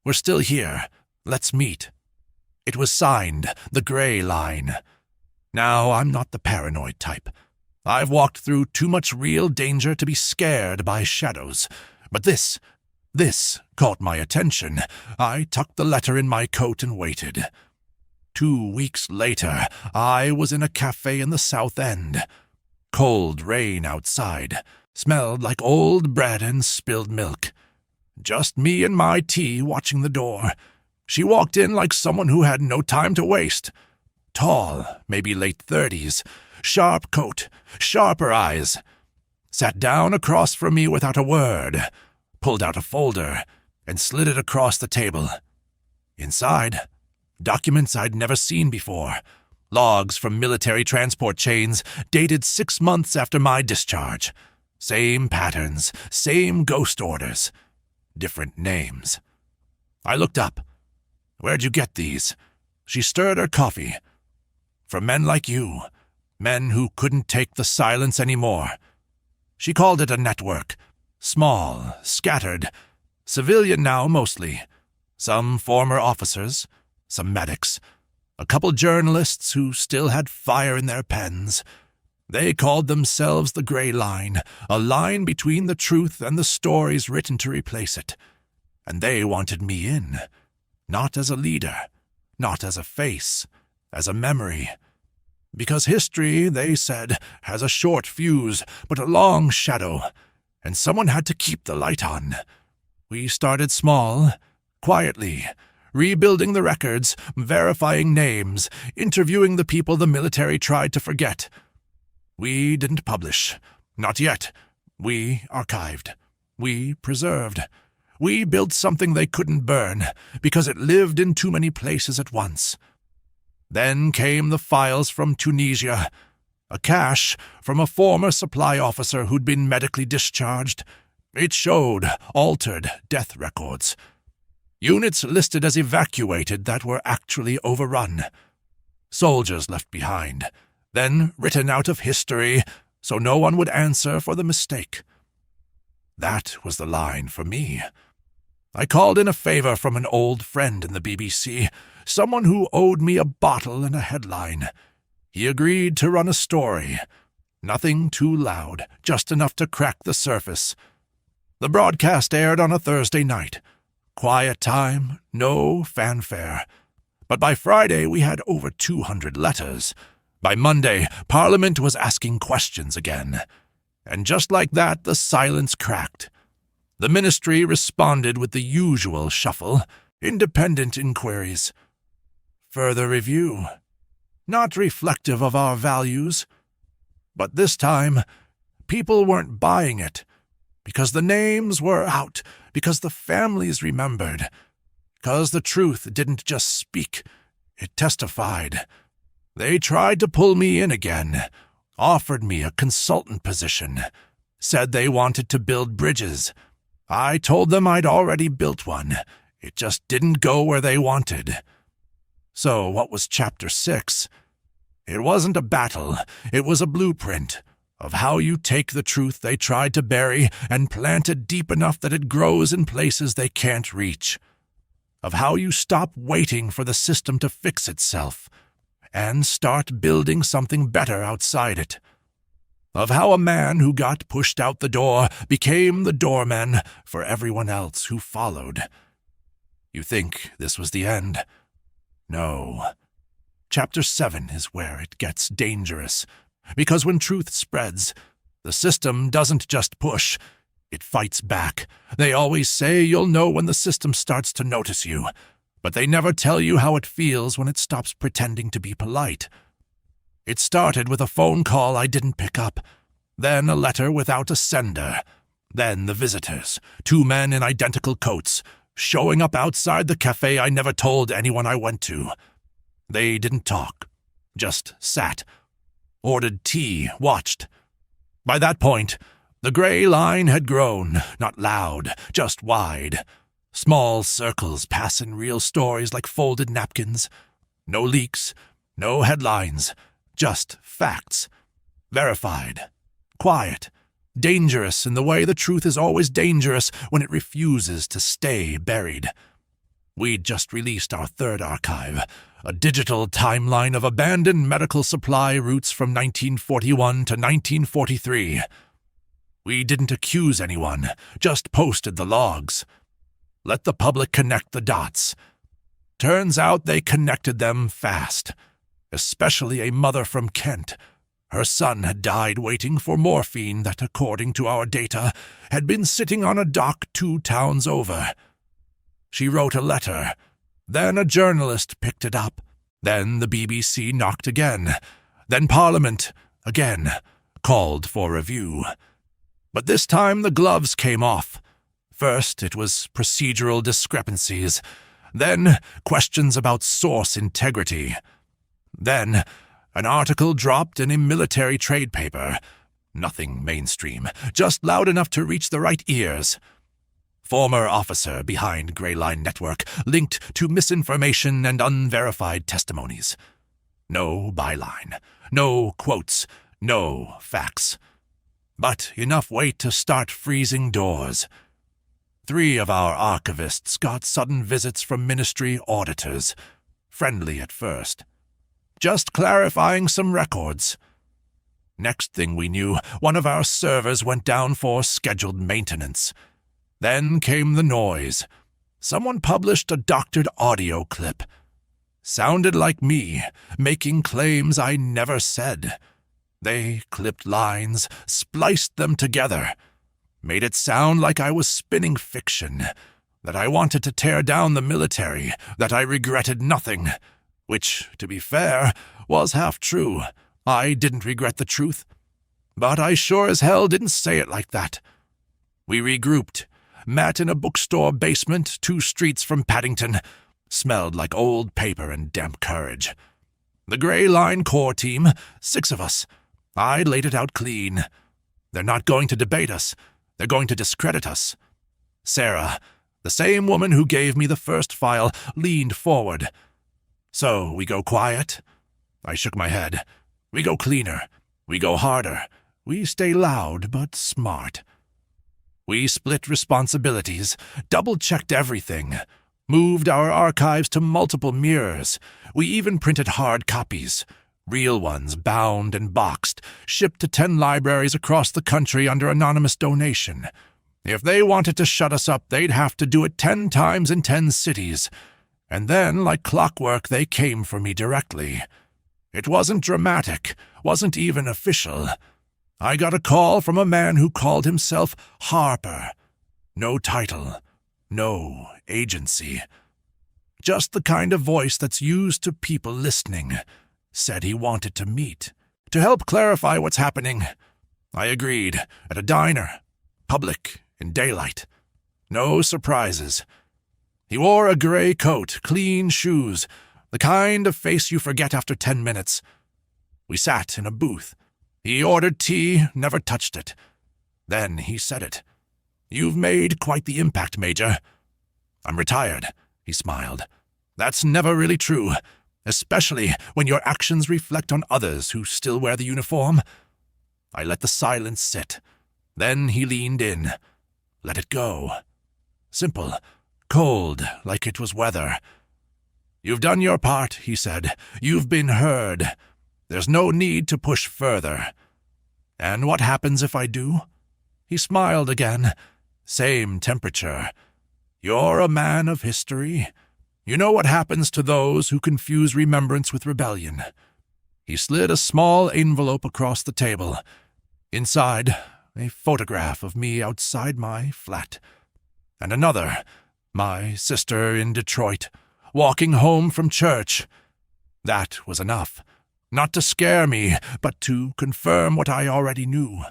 We're still here. Let's meet." It was signed, the Gray Line. Now, I'm not the paranoid type. I've walked through too much real danger to be scared by shadows. But this caught my attention. I tucked the letter in my coat and waited. 2 weeks later, I was in a cafe in the South End. Cold rain outside. Smelled like old bread and spilled milk. Just me and my tea watching the door. She walked in like someone who had no time to waste. Tall, maybe late 30s. Sharp coat, sharper eyes. Sat down across from me without a word. Pulled out a folder and slid it across the table. Inside, documents I'd never seen before. Logs from military transport chains dated 6 months after my discharge. Same patterns, same ghost orders. Different names. I looked up. "Where'd you get these?" She stirred her coffee. "From men like you. Men who couldn't take the silence anymore." She called it a network. Small, scattered. Civilian now, mostly. Some former officers. Some medics. A couple journalists who still had fire in their pens. They called themselves the Gray Line, a line between the truth and the stories written to replace it. And they wanted me in. Not as a leader. Not as a face. As a memory. Because history, they said, has a short fuse, but a long shadow. And someone had to keep the light on. We started small, quietly, rebuilding the records, verifying names, interviewing the people the military tried to forget. We didn't publish. Not yet. We archived. We preserved. We built something they couldn't burn, because it lived in too many places at once. Then came the files from Tunisia, a cache from a former supply officer who'd been medically discharged. It showed altered death records. Units listed as evacuated that were actually overrun. Soldiers left behind, then written out of history so no one would answer for the mistake. That was the line for me. I called in a favor from an old friend in the BBC, someone who owed me a bottle and a headline. He agreed to run a story. Nothing too loud, just enough to crack the surface. The broadcast aired on a Thursday night. Quiet time, no fanfare. But by Friday we had over 200 letters. By Monday, Parliament was asking questions again. And just like that, the silence cracked. The ministry responded with the usual shuffle, independent inquiries. Further review. Not reflective of our values. But this time, people weren't buying it. Because the names were out, because the families remembered. Because the truth didn't just speak, it testified. They tried to pull me in again, offered me a consultant position, said they wanted to build bridges. I told them I'd already built one. It just didn't go where they wanted. So what was Chapter 6? It wasn't a battle. It was a blueprint of how you take the truth they tried to bury and plant it deep enough that it grows in places they can't reach. Of how you stop waiting for the system to fix itself and start building something better outside it. Of how a man who got pushed out the door became the doorman for everyone else who followed. You think this was the end? No. Chapter 7 is where it gets dangerous, because when truth spreads, the system doesn't just push, it fights back. They always say you'll know when the system starts to notice you, but they never tell you how it feels when it stops pretending to be polite. It started with a phone call I didn't pick up, then a letter without a sender, then the visitors, 2 men in identical coats, showing up outside the cafe I never told anyone I went to. They didn't talk, just sat, ordered tea, watched. By that point, the gray line had grown, not loud, just wide. Small circles passing real stories like folded napkins. No leaks, no headlines, just facts. Verified, quiet, dangerous in the way the truth is always dangerous when it refuses to stay buried. We'd just released our 3rd archive, a digital timeline of abandoned medical supply routes from 1941 to 1943. We didn't accuse anyone, just posted the logs. Let the public connect the dots. Turns out they connected them fast, especially a mother from Kent. Her son had died waiting for morphine that, according to our data, had been sitting on a dock 2 towns over. She wrote a letter. Then a journalist picked it up. Then the BBC knocked again. Then Parliament, again, called for review. But this time the gloves came off. First it was procedural discrepancies. Then questions about source integrity. Then an article dropped in a military trade paper. Nothing mainstream, just loud enough to reach the right ears. Former officer behind Grey Line Network, linked to misinformation and unverified testimonies. No byline, no quotes, no facts. But enough weight to start freezing doors. 3 of our archivists got sudden visits from ministry auditors, friendly at first. Just clarifying some records. Next thing we knew, one of our servers went down for scheduled maintenance. Then came the noise. Someone published a doctored audio clip. Sounded like me, making claims I never said. They clipped lines, spliced them together, made it sound like I was spinning fiction, that I wanted to tear down the military, that I regretted nothing, which, to be fair, was half true. I didn't regret the truth, but I sure as hell didn't say it like that. We regrouped, met in a bookstore basement 2 streets from Paddington. Smelled like old paper and damp courage. The Grey Line core team, 6 of us. I laid it out clean. They're not going to debate us. They're going to discredit us. Sarah, the same woman who gave me the first file, leaned forward. So we go quiet? I shook my head. We go cleaner. We go harder. We stay loud but smart. We split responsibilities, double-checked everything, moved our archives to multiple mirrors. We even printed hard copies, real ones bound and boxed, shipped to 10 libraries across the country under anonymous donation. If they wanted to shut us up, they'd have to do it 10 times in 10 cities. And then, like clockwork, they came for me directly. It wasn't dramatic, wasn't even official. I got a call from a man who called himself Harper. No title, no agency. Just the kind of voice that's used to people listening. Said he wanted to meet, to help clarify what's happening. I agreed, at a diner, public, in daylight. No surprises. He wore a gray coat, clean shoes, the kind of face you forget after 10 minutes. We sat in a booth. He ordered tea, never touched it. Then he said it. You've made quite the impact, Major. I'm retired, he smiled. That's never really true, especially when your actions reflect on others who still wear the uniform. I let the silence sit. Then he leaned in. Let it go. Simple, cold, like it was weather. You've done your part, he said. You've been heard. There's no need to push further. And what happens if I do? He smiled again. Same temperature. You're a man of history. You know what happens to those who confuse remembrance with rebellion. He slid a small envelope across the table. Inside, a photograph of me outside my flat. And another, my sister in Detroit, walking home from church. That was enough. Not to scare me, but to confirm what I already knew.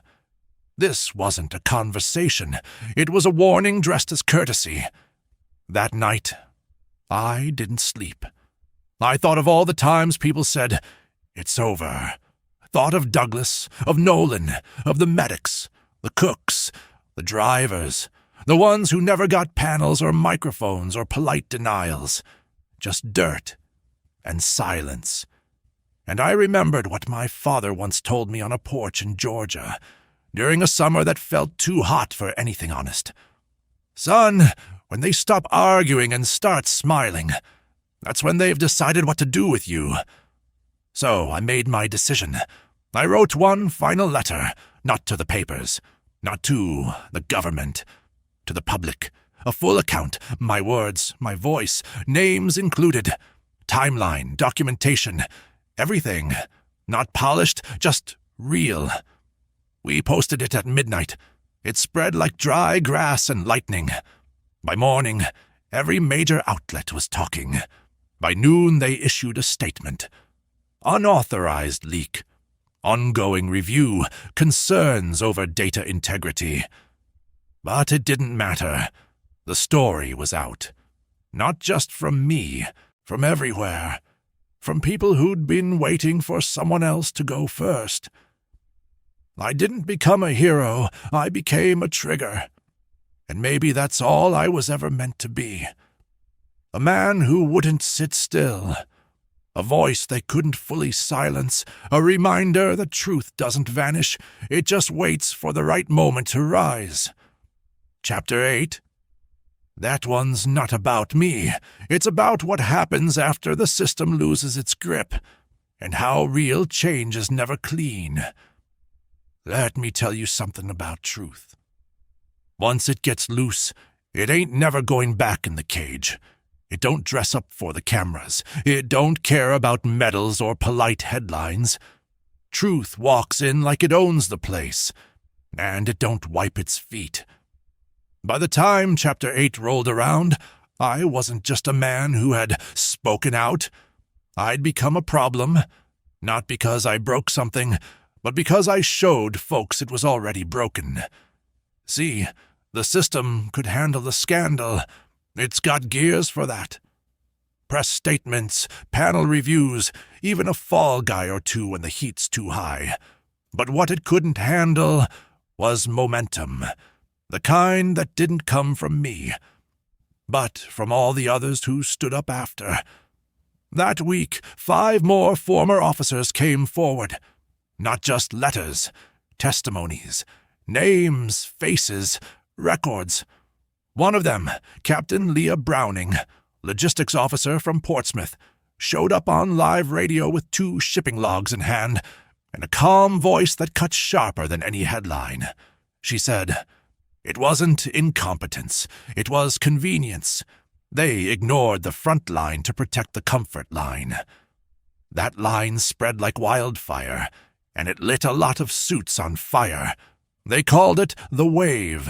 This wasn't a conversation. It was a warning dressed as courtesy. That night, I didn't sleep. I thought of all the times people said, "It's over." Thought of Douglas, of Nolan, of the medics, the cooks, the drivers, the ones who never got panels or microphones or polite denials. Just dirt and silence. And I remembered what my father once told me on a porch in Georgia, during a summer that felt too hot for anything honest. "Son, when they stop arguing and start smiling, that's when they've decided what to do with you." So I made my decision. I wrote one final letter, not to the papers, not to the government, to the public. A full account, my words, my voice, names included, timeline, documentation, everything. Not polished, just real. We posted it at midnight. It spread like dry grass and lightning. By morning, every major outlet was talking. By noon, they issued a statement. Unauthorized leak. Ongoing review. Concerns over data integrity. But it didn't matter. The story was out. Not just from me, from everywhere. From people who'd been waiting for someone else to go first. I didn't become a hero, I became a trigger. And maybe that's all I was ever meant to be. A man who wouldn't sit still. A voice they couldn't fully silence. A reminder that truth doesn't vanish. It just waits for the right moment to rise. Chapter 8. That one's not about me. It's about what happens after the system loses its grip, and how real change is never clean. Let me tell you something about truth. Once it gets loose, it ain't never going back in the cage. It don't dress up for the cameras. It don't care about medals or polite headlines. Truth walks in like it owns the place, and it don't wipe its feet. By the time Chapter 8 rolled around, I wasn't just a man who had spoken out. I'd become a problem, not because I broke something, but because I showed folks it was already broken. See, the system could handle the scandal. It's got gears for that. Press statements, panel reviews, even a fall guy or two when the heat's too high. But what it couldn't handle was momentum. The kind that didn't come from me, but from all the others who stood up after. That week, 5 more former officers came forward. Not just letters, testimonies, names, faces, records. One of them, Captain Leah Browning, logistics officer from Portsmouth, showed up on live radio with 2 shipping logs in hand and a calm voice that cut sharper than any headline. She said, "It wasn't incompetence, it was convenience. They ignored the front line to protect the comfort line. That line spread like wildfire, and it lit a lot of suits on fire. They called it the wave,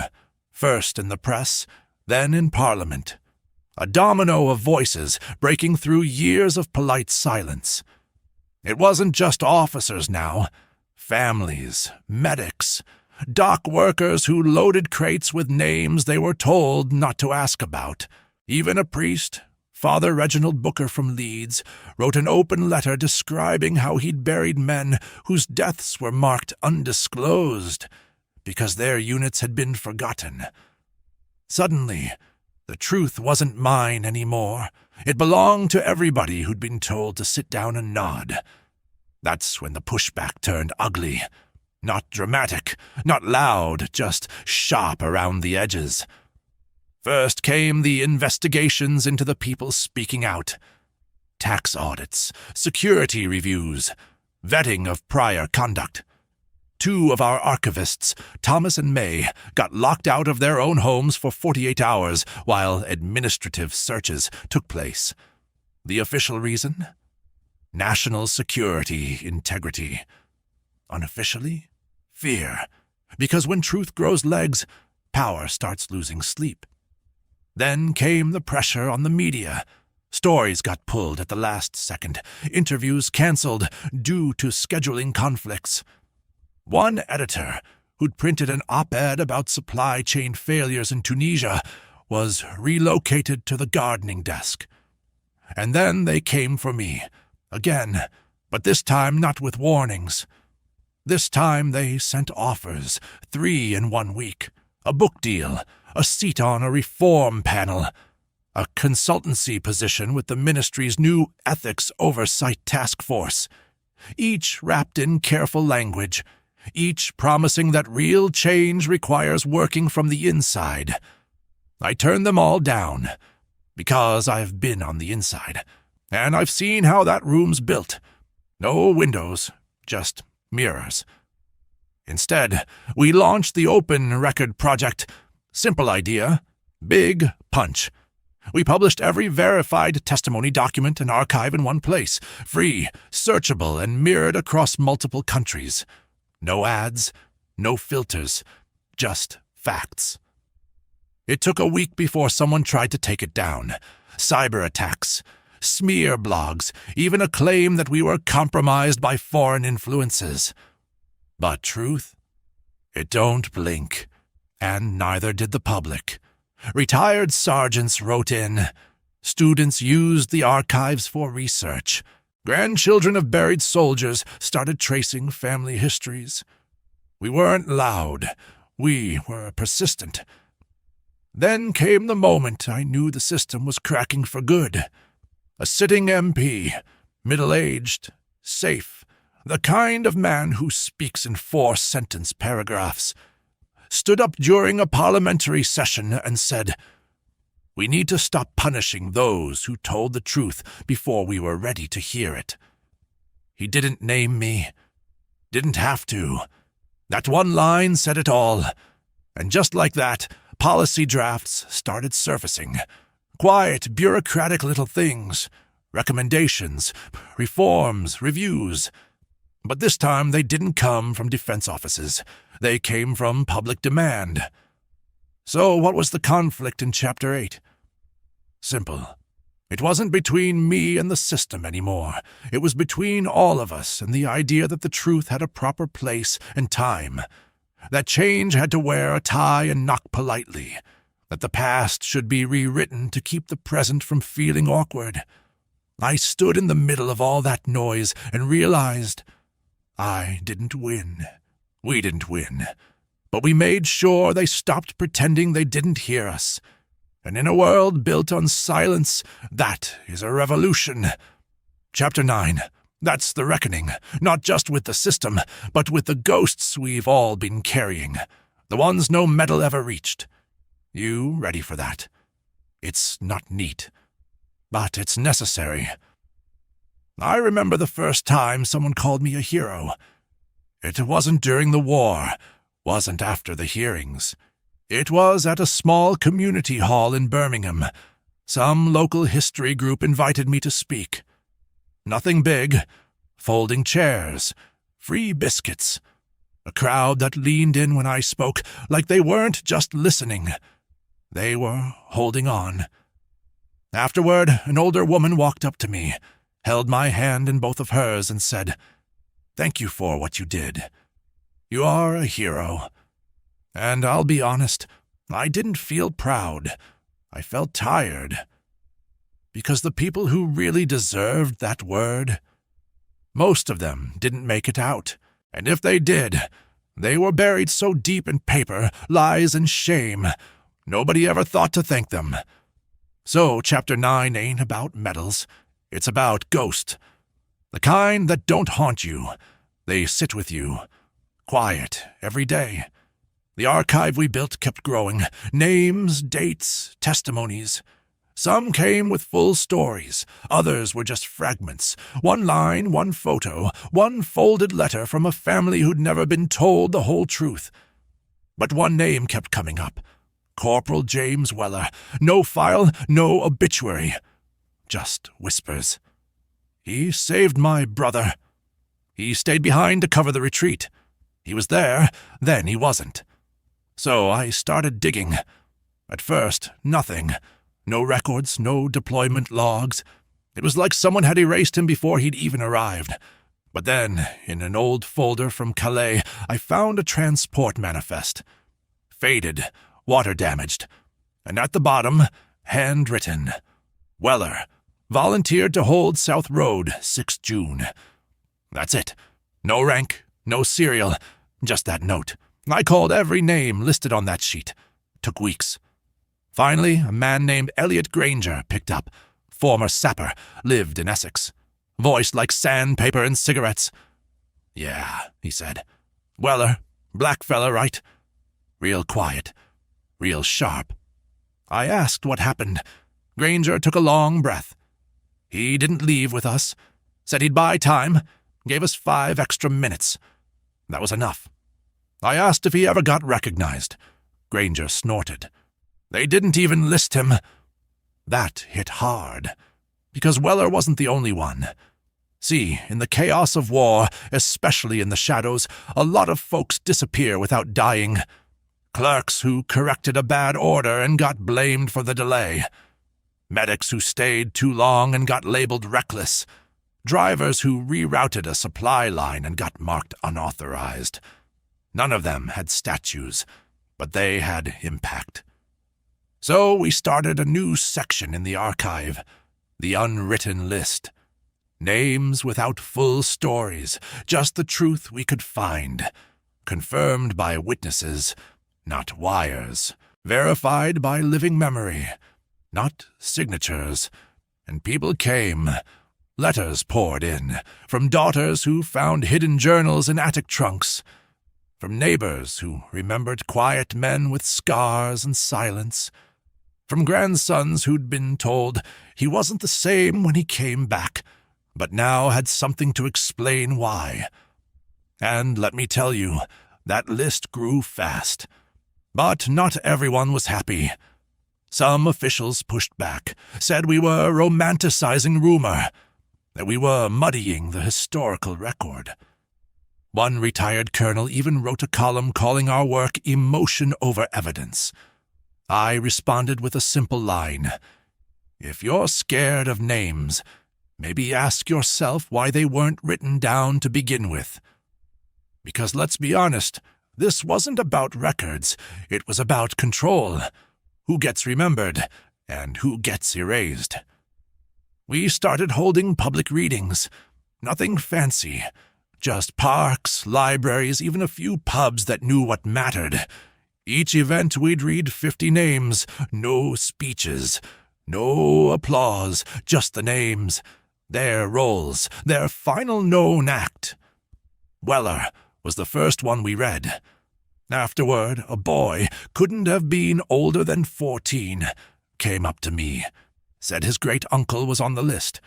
first in the press, then in Parliament. A domino of voices breaking through years of polite silence. It wasn't just officers now, families, medics, dock workers who loaded crates with names they were told not to ask about. Even a priest, Father Reginald Booker from Leeds, wrote an open letter describing how he'd buried men whose deaths were marked undisclosed because their units had been forgotten. Suddenly, the truth wasn't mine anymore. It belonged to everybody who'd been told to sit down and nod. That's when the pushback turned ugly. Not dramatic, not loud, just sharp around the edges. First came the investigations into the people speaking out. Tax audits, security reviews, vetting of prior conduct. 2 of our archivists, Thomas and May, got locked out of their own homes for 48 hours while administrative searches took place. The official reason? National security integrity. Unofficially? Fear. Because when truth grows legs, power starts losing sleep. Then came the pressure on the media. Stories got pulled at the last second, interviews canceled due to scheduling conflicts. One editor, who'd printed an op-ed about supply chain failures in Tunisia, was relocated to the gardening desk. And then they came for me, again, but this time not with warnings. This time they sent offers, 3 in 1 week, a book deal, a seat on a reform panel, a consultancy position with the ministry's new Ethics Oversight Task Force, each wrapped in careful language, each promising that real change requires working from the inside. I turned them all down, because I've been on the inside, and I've seen how that room's built. No windows, just mirrors. Instead, we launched the Open Record Project. Simple idea, big punch. We published every verified testimony document and archive in one place, free, searchable, and mirrored across multiple countries. No ads, no filters, just facts. It took a week before someone tried to take it down. Cyber attacks, smear blogs, even a claim that we were compromised by foreign influences. But truth? It don't blink, and neither did the public. Retired sergeants wrote in. Students used the archives for research. Grandchildren of buried soldiers started tracing family histories. We weren't loud. We were persistent. Then came the moment I knew the system was cracking for good. A sitting MP, middle-aged, safe, the kind of man who speaks in 4-sentence paragraphs, stood up during a parliamentary session and said, "We need to stop punishing those who told the truth before we were ready to hear it." He didn't name me. Didn't have to. That one line said it all. And just like that, policy drafts started surfacing. Quiet, bureaucratic little things. Recommendations, reforms, reviews. But this time they didn't come from defense offices. They came from public demand. So what was the conflict in Chapter 8? Simple. It wasn't between me and the system anymore. It was between all of us and the idea that the truth had a proper place and time. That change had to wear a tie and knock politely. That the past should be rewritten to keep the present from feeling awkward. I stood in the middle of all that noise and realized I didn't win. We didn't win. But we made sure they stopped pretending they didn't hear us. And in a world built on silence, that is a revolution. Chapter 9. That's the reckoning, not just with the system, but with the ghosts we've all been carrying. The ones no metal ever reached. You ready for that? It's not neat, but it's necessary. I remember the first time someone called me a hero. It wasn't during the war, wasn't after the hearings. It was at a small community hall in Birmingham. Some local history group invited me to speak. Nothing big. Folding chairs. Free biscuits. A crowd that leaned in when I spoke, like they weren't just listening. They were holding on. Afterward, an older woman walked up to me, held my hand in both of hers, and said, "Thank you for what you did. You are a hero." And I'll be honest, I didn't feel proud. I felt tired. Because the people who really deserved that word, most of them didn't make it out. And if they did, they were buried so deep in paper, lies, and shame, nobody ever thought to thank them. So Chapter 9 ain't about medals. It's about ghosts. The kind that don't haunt you. They sit with you. Quiet, every day. The archive we built kept growing. Names, dates, testimonies. Some came with full stories. Others were just fragments. One line, one photo, one folded letter from a family who'd never been told the whole truth. But one name kept coming up. Corporal James Weller. No file, no obituary. Just whispers. He saved my brother. He stayed behind to cover the retreat. He was there, then he wasn't. So I started digging. At first, nothing. No records, no deployment logs. It was like someone had erased him before he'd even arrived. But then, in an old folder from Calais, I found a transport manifest. Faded, water-damaged, and at the bottom, handwritten. Weller, volunteered to hold South Road, 6 June. That's it. No rank, no serial, just that note. I called every name listed on that sheet. Took weeks. Finally, a man named Elliot Granger picked up. Former sapper, lived in Essex. Voice like sandpaper and cigarettes. Yeah, he said. Weller, black fella, right? Real quiet, real sharp. I asked what happened. Granger took a long breath. He didn't leave with us. Said he'd buy time. Gave us 5 extra minutes. That was enough. I asked if he ever got recognized. Granger snorted. They didn't even list him. That hit hard, because Weller wasn't the only one. See, in the chaos of war, especially in the shadows, a lot of folks disappear without dying. Clerks who corrected a bad order and got blamed for the delay. Medics who stayed too long and got labeled reckless. Drivers who rerouted a supply line and got marked unauthorized. None of them had statues, but they had impact. So we started a new section in the archive, the unwritten list. Names without full stories, just the truth we could find. Confirmed by witnesses, not wires. Verified by living memory, not signatures. And people came. Letters poured in, from daughters who found hidden journals in attic trunks. From neighbors who remembered quiet men with scars and silence. From grandsons who'd been told he wasn't the same when he came back, but now had something to explain why. And let me tell you, that list grew fast. But not everyone was happy. Some officials pushed back, said we were romanticizing rumor, that we were muddying the historical record. One retired colonel even wrote a column calling our work emotion over evidence. I responded with a simple line. If you're scared of names, maybe ask yourself why they weren't written down to begin with. Because let's be honest, this wasn't about records, it was about control. Who gets remembered, and who gets erased. We started holding public readings. Nothing fancy. Just parks, libraries, even a few pubs that knew what mattered. Each event we'd read 50 names, no speeches, no applause, just the names, their roles, their final known act. Weller was the first one we read. Afterward, a boy, couldn't have been older than 14, came up to me, said his great-uncle was on the list,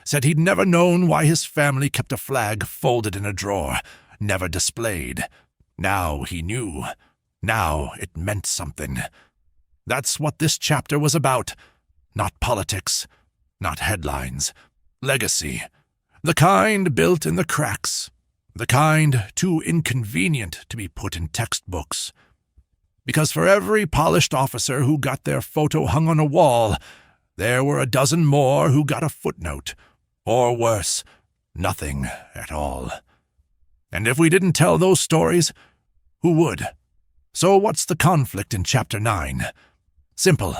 said he'd never known why his family kept a flag folded in a drawer, never displayed. Now he knew. Now it meant something. That's what this chapter was about. Not politics, not headlines. Legacy. The kind built in the cracks. The kind too inconvenient to be put in textbooks. Because for every polished officer who got their photo hung on a wall, there were a dozen more who got a footnote. Or worse, nothing at all. And if we didn't tell those stories, who would? So what's the conflict in Chapter 9? Simple.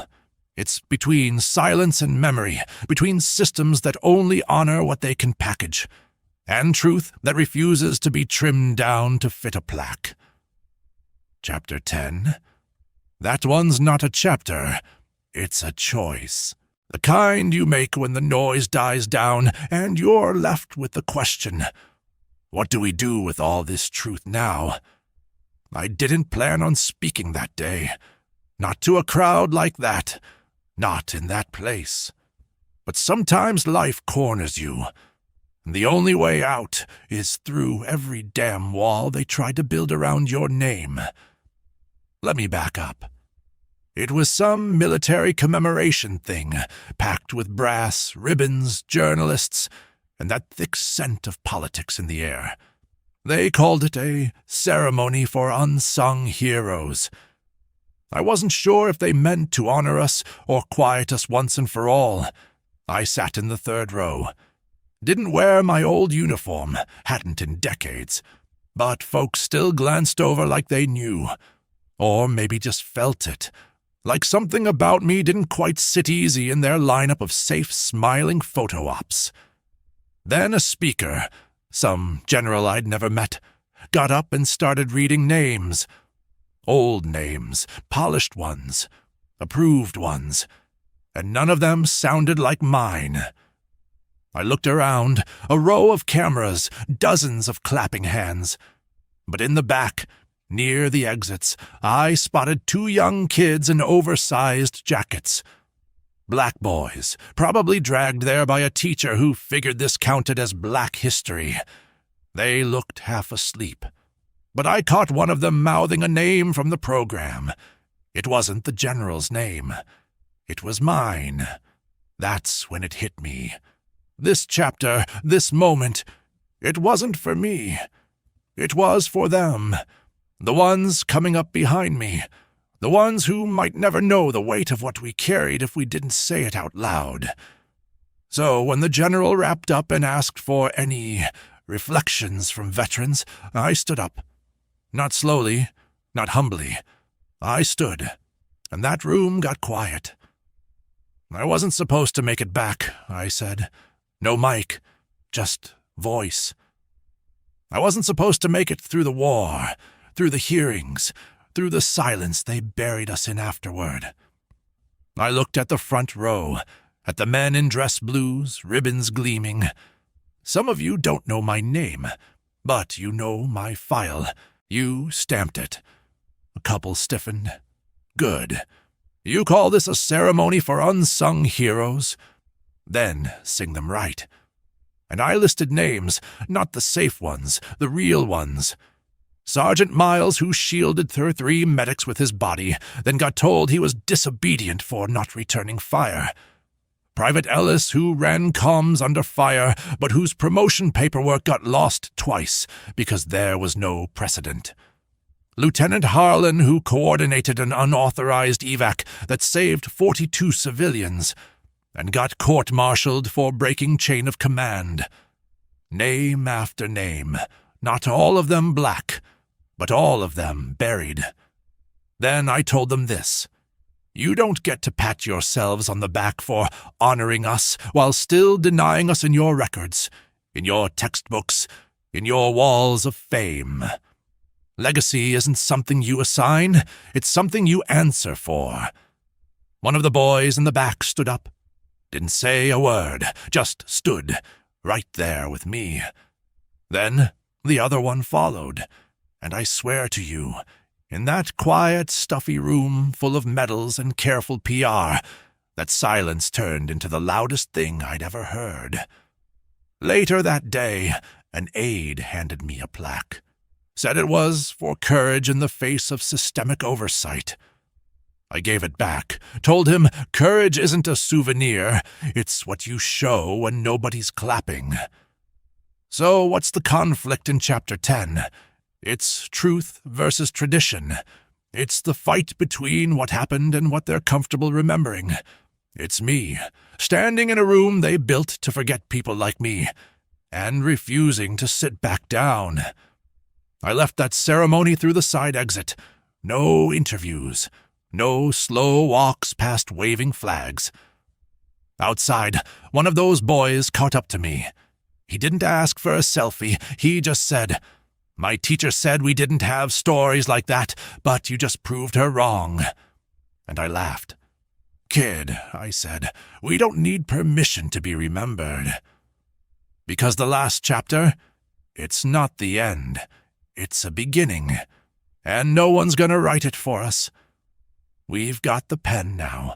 It's between silence and memory, between systems that only honor what they can package, and truth that refuses to be trimmed down to fit a plaque. Chapter 10. That one's not a chapter, it's a choice. The kind you make when the noise dies down and you're left with the question, what do we do with all this truth now? I didn't plan on speaking that day. Not to a crowd like that. Not in that place. But sometimes life corners you. And the only way out is through every damn wall they tried to build around your name. Let me back up. It was some military commemoration thing, packed with brass, ribbons, journalists, and that thick scent of politics in the air. They called it a ceremony for unsung heroes. I wasn't sure if they meant to honor us or quiet us once and for all. I sat in the third row. Didn't wear my old uniform, hadn't in decades, but folks still glanced over like they knew, or maybe just felt it, like something about me didn't quite sit easy in their lineup of safe, smiling photo ops. Then a speaker, some general I'd never met, got up and started reading names. Old names, polished ones, approved ones, and none of them sounded like mine. I looked around, a row of cameras, dozens of clapping hands. But in the back, near the exits, I spotted 2 young kids in oversized jackets. Black boys, probably dragged there by a teacher who figured this counted as Black history. They looked half asleep. But I caught one of them mouthing a name from the program. It wasn't the general's name. It was mine. That's when it hit me. This chapter, this moment, it wasn't for me. It was for them. The ones coming up behind me. The ones who might never know the weight of what we carried if we didn't say it out loud. So when the general wrapped up and asked for any reflections from veterans, I stood up. Not slowly, not humbly. I stood, and that room got quiet. I wasn't supposed to make it back, I said. No mic, just voice. I wasn't supposed to make it through the war, through the hearings, through the silence they buried us in afterward. I looked at the front row, at the men in dress blues, ribbons gleaming. Some of you don't know my name, but you know my file. You stamped it. A couple stiffened. Good. You call this a ceremony for unsung heroes? Then sing them right. And I listed names, not the safe ones, the real ones. Sergeant Miles, who shielded 3 medics with his body, then got told he was disobedient for not returning fire. Private Ellis, who ran comms under fire, but whose promotion paperwork got lost twice because there was no precedent. Lieutenant Harlan, who coordinated an unauthorized evac that saved 42 civilians, and got court-martialed for breaking chain of command. Name after name, not all of them Black, but all of them buried. Then I told them this. You don't get to pat yourselves on the back for honoring us while still denying us in your records, in your textbooks, in your walls of fame. Legacy isn't something you assign, it's something you answer for. One of the boys in the back stood up. Didn't say a word, just stood, right there with me. Then the other one followed, and I swear to you, in that quiet, stuffy room full of medals and careful PR, that silence turned into the loudest thing I'd ever heard. Later that day, an aide handed me a plaque. Said it was for courage in the face of systemic oversight. I gave it back, told him courage isn't a souvenir, it's what you show when nobody's clapping. So what's the conflict in Chapter 10? It's truth versus tradition. It's the fight between what happened and what they're comfortable remembering. It's me, standing in a room they built to forget people like me, and refusing to sit back down. I left that ceremony through the side exit. No interviews. No slow walks past waving flags. Outside, one of those boys caught up to me. He didn't ask for a selfie. He just said, "My teacher said we didn't have stories like that, but you just proved her wrong." And I laughed. "Kid," I said, "we don't need permission to be remembered. Because the last chapter, it's not the end. It's a beginning. And no one's gonna write it for us. We've got the pen now,